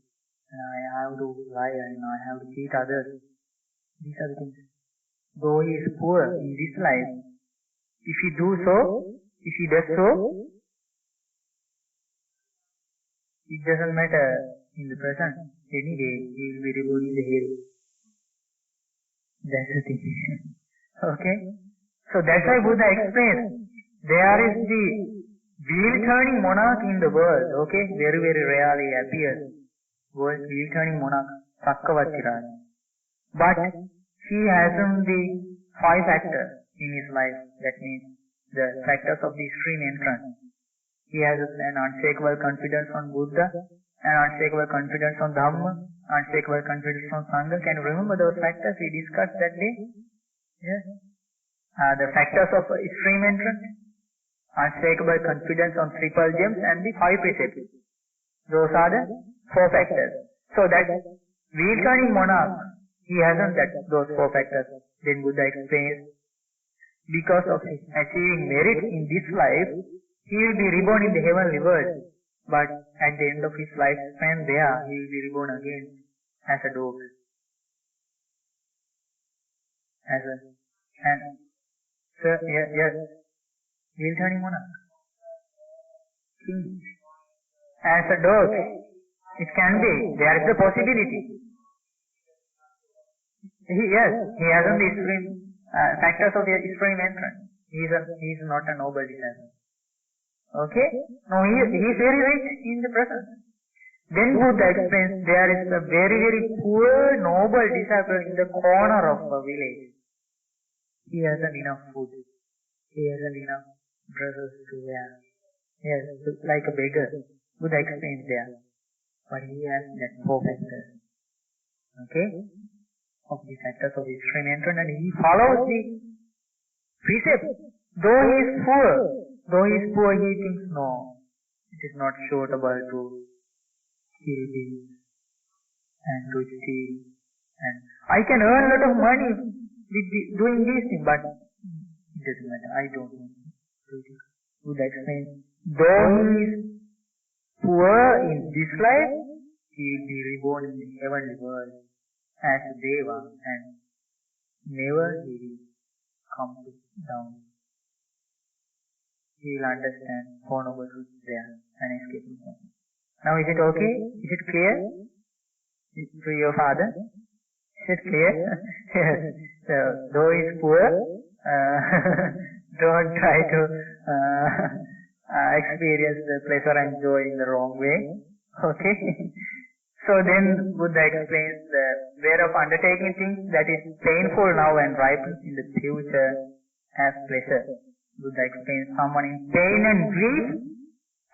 I have to lie and I have to cheat others. These are the things. Though he is poor in this life, if he does so, it doesn't matter in the present. Anyway, he will be reborn in the hell. That's the thing. Okay? So that's why Buddha explains, there is the wheel-turning monarch in the world. Okay? Very, very rarely appears. World wheel-turning monarch, Sakkavatiraj. But he hasn't the 5 factors in his life. That means the factors of the extreme entrance. He has an unshakable confidence on Buddha, an unshakable confidence on Dhamma, unshakable confidence on Sangha. Can you remember those factors we discussed that day? Yes. The factors of extreme entrance, unshakable confidence on triple gems, and the 5 precepts. Those are the 4 factors. So that wheel-turning monarch, he hasn't those 4 factors. Then Buddha explains, because of his achieving merit in this life, he will be reborn in the heavenly world. But at the end of his lifespan there, he will be reborn again as a dog. Yes. Wheel-turning monarch. King. As a dog. It can be. There is a possibility. He hasn't the extreme factors of the extreme entrance. He is not a noble disciple. Okay? Now he is very rich in the present. Then Buddha explains there is a very, very poor noble disciple in the corner of a village. He hasn't enough food. He hasn't enough dresses to wear. Yes, like a beggar. Buddha explains there. But he has that 4 factors. Okay? Of the factors of extreme entrance, and he follows the precepts. Though he is poor, he thinks, no, it is not suitable to kill beings and to steal. And I can earn a lot of money with doing these things, but it doesn't matter. I don't want to do this. Buddha explains, though he is poor in this life, he will be reborn in the heavenly world as a Deva, and never he will come down. He will understand Four Noble Truths there and escape from them. Now is it okay? Is it clear? To your father? Is it clear? Yes. So, though he is poor, don't try to experience the pleasure and joy in the wrong way. Okay? So then Buddha explains the way of undertaking things that is painful now and ripen in the future as pleasure. Buddha explains someone in pain and grief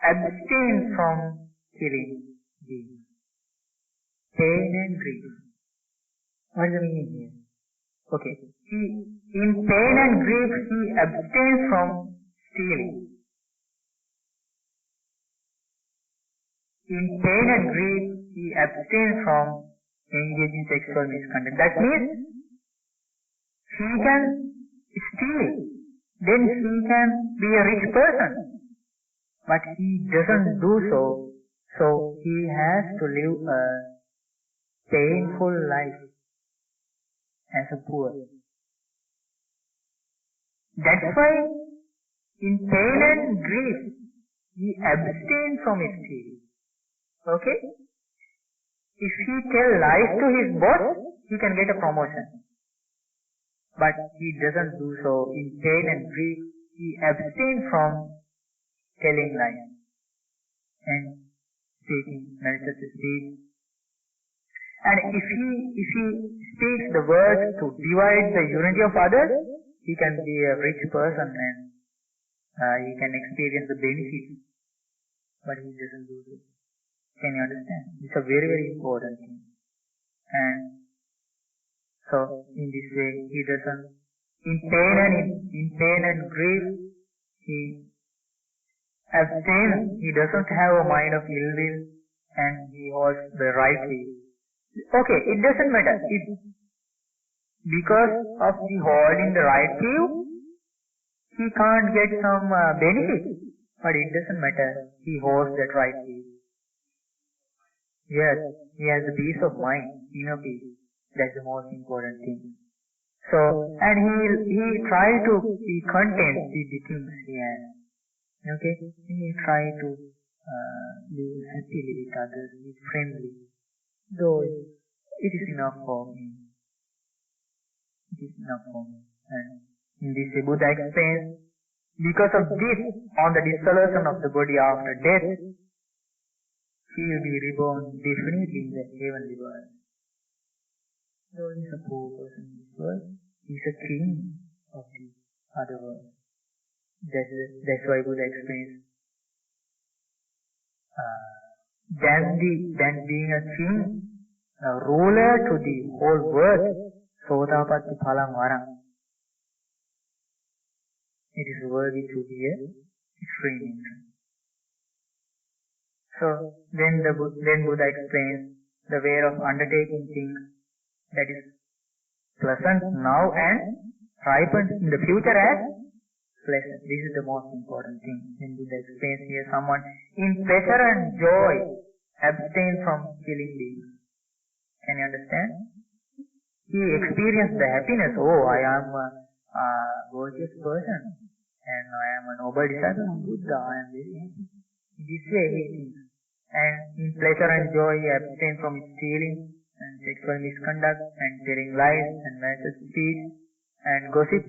abstains from killing beings. Pain and grief. What is the meaning here? Okay. In pain and grief he abstains from stealing. In pain and grief he abstains from engaging in sexual misconduct. That means he can steal. Then he can be a rich person. But he doesn't do so. So he has to live a painful life as a poor. That's why in pain and grief he abstains from stealing. Okay? If he tells lies to his boss, he can get a promotion. But he doesn't do so. In pain and grief, he abstains from telling lies and speaking malicious speech. And if he speaks the words to divide the unity of others, he can be a rich person and he can experience the benefits. But he doesn't do so. Can you understand? It's a very, very important thing. And so, in this way, he doesn't, in pain and grief, he abstains. He doesn't have a mind of ill will, and he holds the right view. Okay, it doesn't matter. Because of the holding the right view, he can't get some benefit. But it doesn't matter. He holds that right view. Yes, he has a peace of mind, inner peace. That's the most important thing. So, and he tries to be content with the things he has. Okay? He tries to live happily with others, be friendly. Though it is enough for me. It is enough for me. And in this way, Buddha explains, because of this, on the dissolution of the body after death, he will be reborn definitely in the heavenly world. Though he is a poor person in this world, he is a king of the other world. That's why Buddha explains, than being a king, a ruler to the whole world, Sotapatti Phalang Varang. It is worthy to be a extreme. So then Buddha explains the way of undertaking things that is pleasant now and ripened in the future as pleasant. This is the most important thing. Then Buddha explains here, someone in pleasure and joy abstain from killing beings. Can you understand? He experienced the happiness. Oh, I am a gorgeous person and I am a noble disciple of Buddha. I am very happy. This way he thinks. And in pleasure and joy he abstains from stealing and sexual misconduct and telling lies and malicious speech and gossip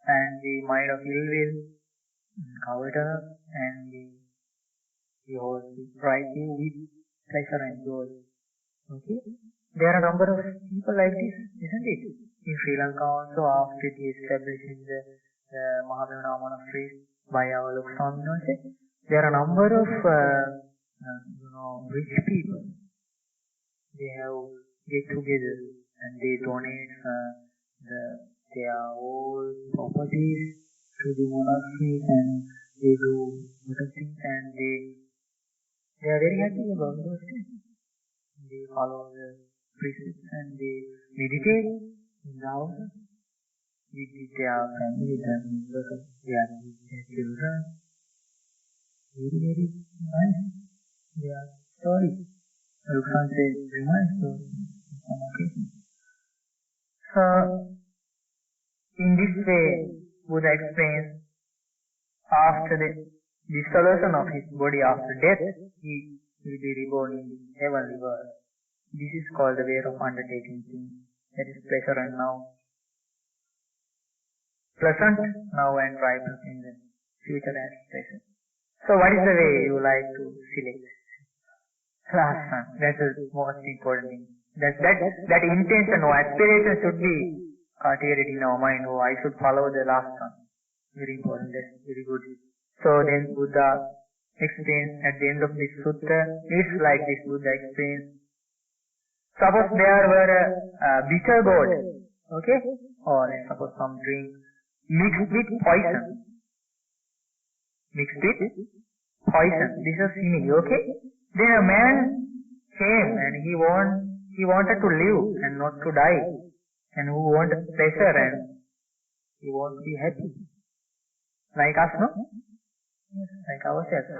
and the mind of ill will, covetousness, and he holds the right view with pleasure and joy. Okay? There are a number of people like this, isn't it? In Sri Lanka also, after the establishing the Mahādhammasamādāna monastery by our Lok Swami Nose, there are a number of rich people. They have get together and they donate their whole properties to the monasteries, and they do lot of things, and they are very happy about those things. They follow the precepts and they meditate in the house with their family, their members of their children. very, very nice. They are stories. You can't say very nice stories in some occasions. So, in this way, Buddha explains, after the dissolution of his body after death, he will be reborn in the heavenly world. This is called the way of undertaking things. That is pleasure and now. Pleasant now and ripeness in the future as present. So what is the way you like to select? Last one. That's the most important thing. That intention or aspiration should be cultivated in our mind. Oh, I should follow the last one. Very important. That's very good. So then Buddha explains at the end of this sutta, it's like this. Buddha explains, suppose there were a bitter gourd, okay, or suppose some drink mixed with poison. Mixed with poison. This is simile, okay? Then a man came and he wanted to live and not to die, and who wanted pleasure and he wants to be happy. Like us, no? Yes, like ourselves.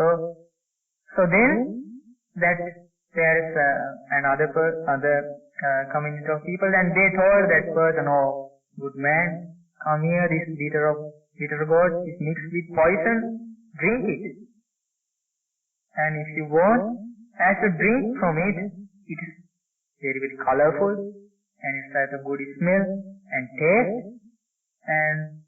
So then that there is another community of people, and they told that person, oh, good man, come here, this bitter gourd is mixed with poison, drink it. And if you want, as you drink from it, it is very, very colorful, and it has a good smell and taste, and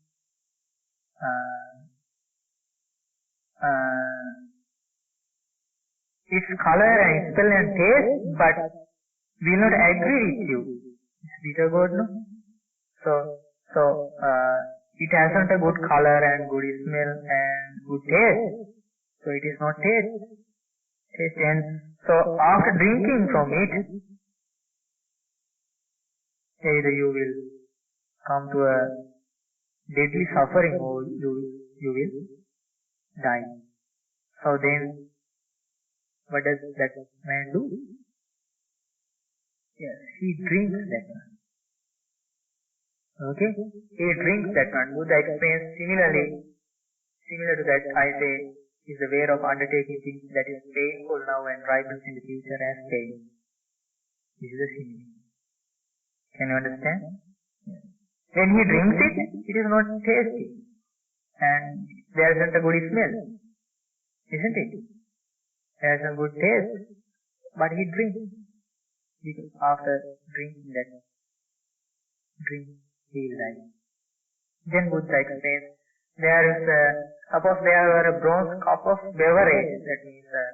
its color and smell and taste, but will not agree with you. It's bitter gourd, no? So it hasn't a good color and good smell and good taste. So it is not taste. And so after drinking from it, either you will come to a deadly suffering or you will die. So then, what does that man do? Yes, he drinks that one. Okay? He drinks that one. Buddha explains similar to that, I say, is the way of undertaking things that is painful now and ripens in the future as pain. This is the simile. Can you understand? Yes. When he drinks it, it is not tasty. And there isn't a good smell. Isn't it? There is a good taste. But he drinks. Because after drinking that drink, he will die. Then Buddha explains, suppose there were a bronze cup of beverage, that means a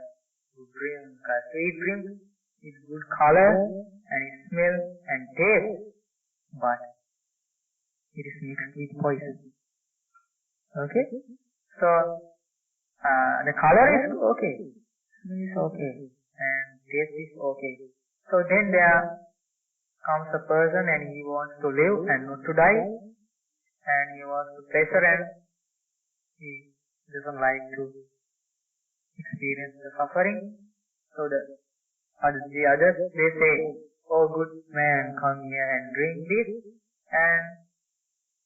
good drink, a sweet drink, with good color and smell and taste, but it is mixed with poison. Okay? So, the color is okay, smell is okay, and taste is okay. So then there comes a person and he wants to live and not to die, and he wants to pleasure and he doesn't like to experience the suffering. So the others, they say, oh good man, come here and drink this, and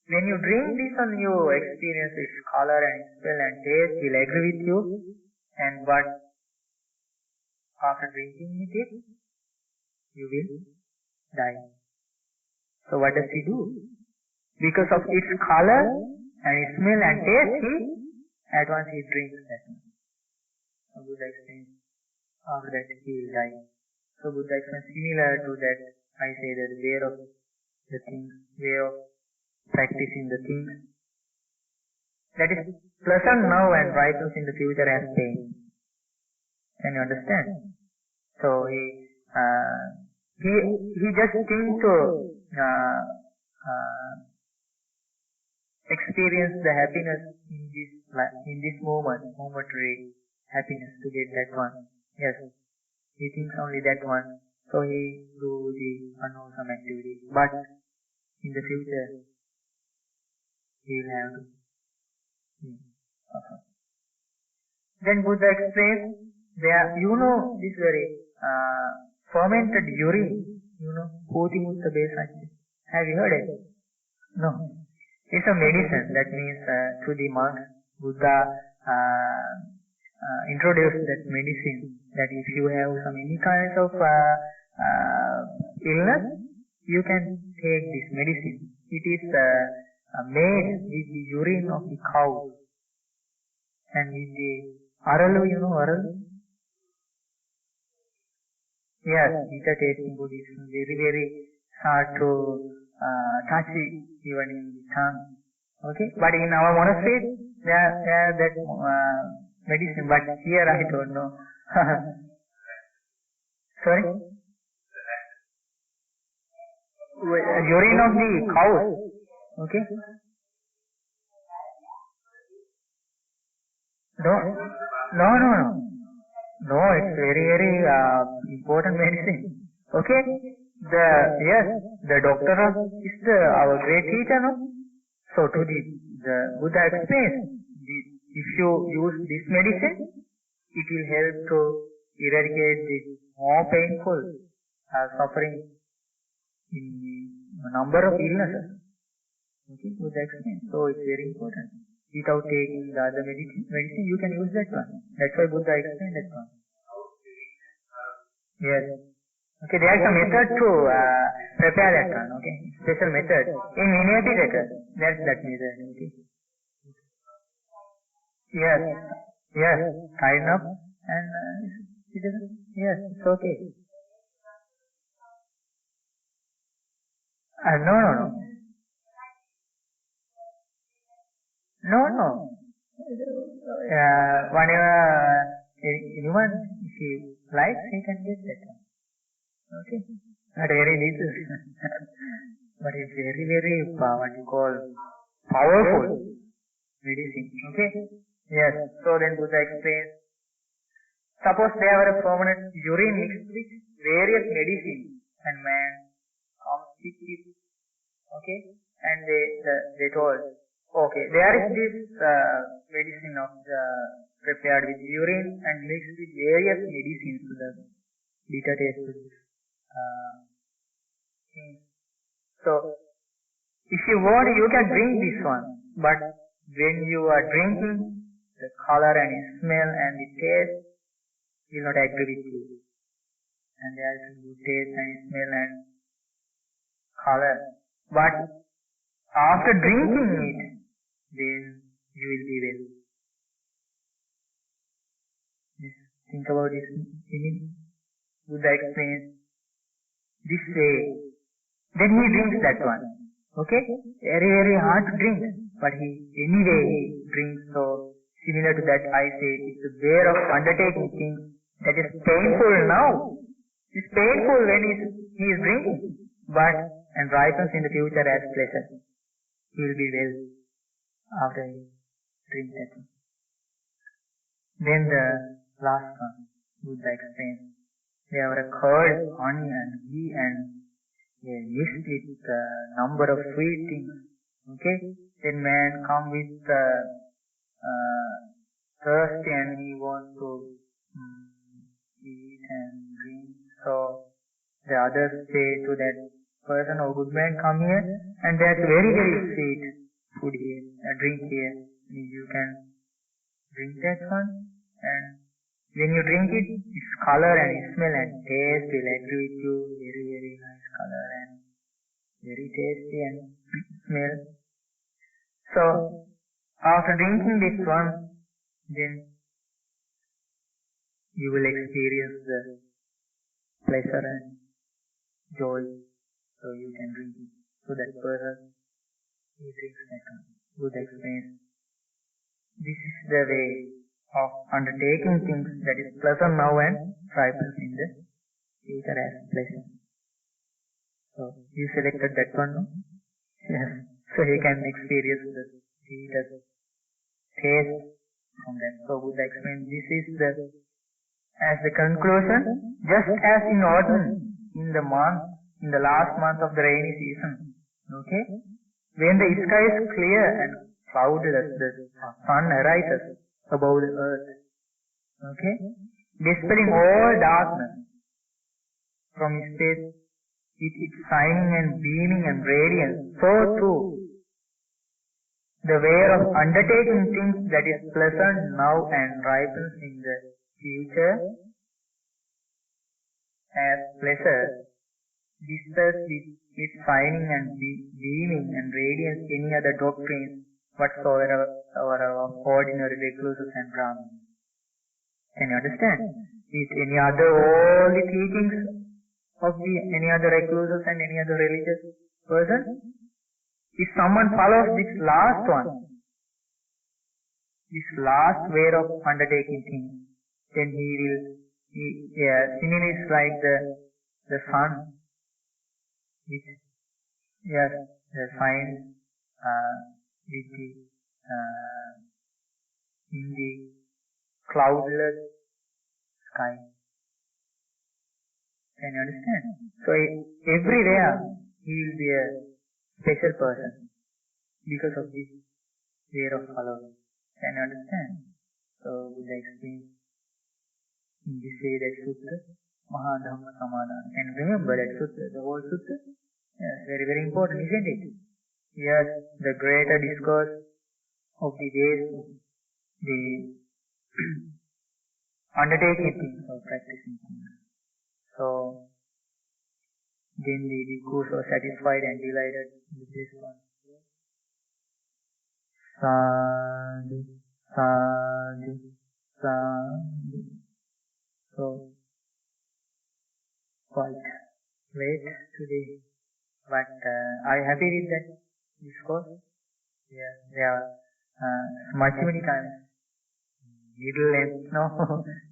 when you drink this and you experience its color and smell and taste, he'll agree with you, but after drinking it, you will die. So what does he do? Because of its color and its smell and taste, at once he drinks that. So Buddha explains, after that he will die. So Buddha explains similar to that, I say that way of the things, way of practicing the things. That is pleasant now and ripens in the future as pain. Can you understand? So he just thinks to experience the happiness in this momentary happiness to get that one. Yes, he thinks only that one. So he do the unwholesome activities. But in the future, he will have to suffer. Then Buddha explains, this very fermented urine, Poti Mutta Besach. Have you heard it? No. It's a medicine. That means to the monks, Buddha introduced that medicine, that if you have any kinds of illness, you can take this medicine. It is made with the urine of the cow and with the aralu, you know aralu? Yes, bitter tasting food is very, very hard to touch even in the tongue. Okay, but in our monastery, there that medicine, but here I don't know. Sorry? Urine of the cows. Okay? No. No, it's very, very important medicine. Okay? The doctor is our great teacher, no? So to the Buddha explains, if you use this medicine, it will help to eradicate the more painful suffering in the number of illnesses. Okay, Buddha explains. So it's very important. Without taking the other medicine, you can use that one. That's why Buddha explained that one. Yes. Okay, there is a method to prepare that one. Okay, special method. In Vinayapitaka, there's that method. Okay. Yes, tighten up and yes, it's okay. No. Whenever anyone, if he likes, he can get that one. Okay, not very little, but it's very, very what you call powerful medicine. Okay. Yes. So then Buddha explains, suppose there were a permanent urine mixed with various medicines and man comes with it. Okay. And they told, okay, there is this medicine of prepared with urine and mixed with various medicines to the bitter taste things. So if you want, you can drink this one, but when you are drinking, the color and smell and the taste will not agree with you. And there is good taste and smell and color. But after drinking it, then you will be well. Just think about this. Buddha explains this way. Then he drinks that one. Okay? Very, very hard to drink. But anyway he drinks. So similar to that, I say it's a way of undertaking things that is painful now. It's painful when he is drinking, and ripens in the future as pleasure. He will be well after he drinks that one. Then the last one, Buddha explains, there were curd, honey and ghee and mixed with a number of sweet things. Okay? Then man come with thirsty and he wants to eat and drink. So the others say to that person, oh good man, come here, and there's very, very sweet food here, drink here. You can drink that one, and when you drink it, its color and smell and taste will agree with you. Very, very nice color and very tasty and smell. So after drinking this one, then you will experience the pleasure and joy. So you can drink it. So that person, he drinks that one. Buddha explains, this is the way of undertaking things that is pleasant now and ripens in the future as pleasure. So you selected that one, no? Yes. So he can experience the taste from that. So Buddha explains, this is as the conclusion, just as in autumn, in the last month of the rainy season, okay, when the sky is clear and cloudless, the sun arises above the earth, okay, dispelling all darkness from space with its shining and beaming and radiance. So too, the way of undertaking things that is pleasant now and ripens in the future as pleasure, disperse with its shining and beaming and radiance any other doctrines whatsoever of ordinary recluses and Brahmins. Can you understand? Is any other all the teachings of any other recluses and any other religious person? If someone follows this last one, this last way of undertaking things, then similarly is like the sun, which, yes, the shines with in the cloudless sky. Can you understand? So everywhere he will be a special person because of this way of following. Can you understand? So Buddha explains in this way that Sutta, Mahādhammasamādāna. Can you remember that Sutta, the whole Sutta? Yes, very, very important, isn't it? Yes, the greater discourse of the days, the undertaking things or practicing things. So, then the bhikkhus are satisfied and delighted with this one. Sadhu, sadhu, sadhu. So, quite late today, but are you happy with that discourse? Yeah, there are much many times. Middle length, no,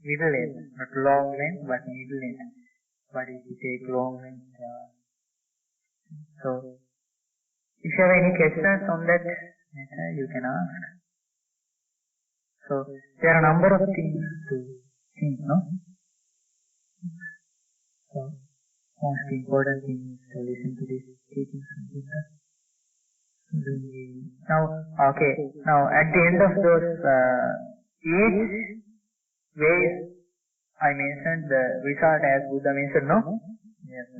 middle length, not long length, but middle length. But if you take long length, so if you have any questions on that matter, you can ask. So there are a number of things to think, no? So most important thing is to listen to these teachings from Buddha. Now, okay. Now at the end of those each ways I mentioned the result as Buddha mentioned, no? Yes.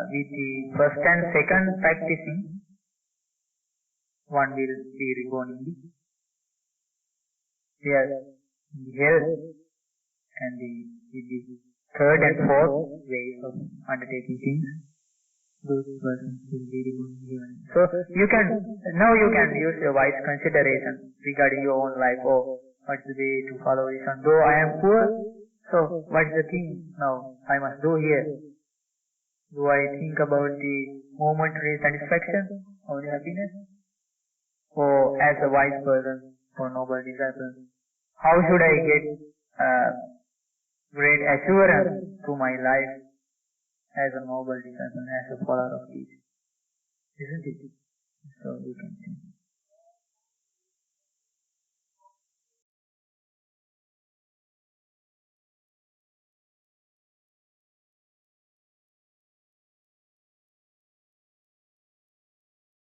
With the first and second practicing, one will be reborn in the health, and with the third and fourth ways of undertaking things, those persons will be reborn in heaven. So now you can use your wise consideration regarding your own life. Oh, what's the way to follow this one? Though I am poor, so what's the thing now I must do here? Do I think about the momentary satisfaction or the happiness? Or as a wise person or noble disciple, how should I get great assurance to my life as a noble disciple, as a follower of teaching? Isn't it? So you can think.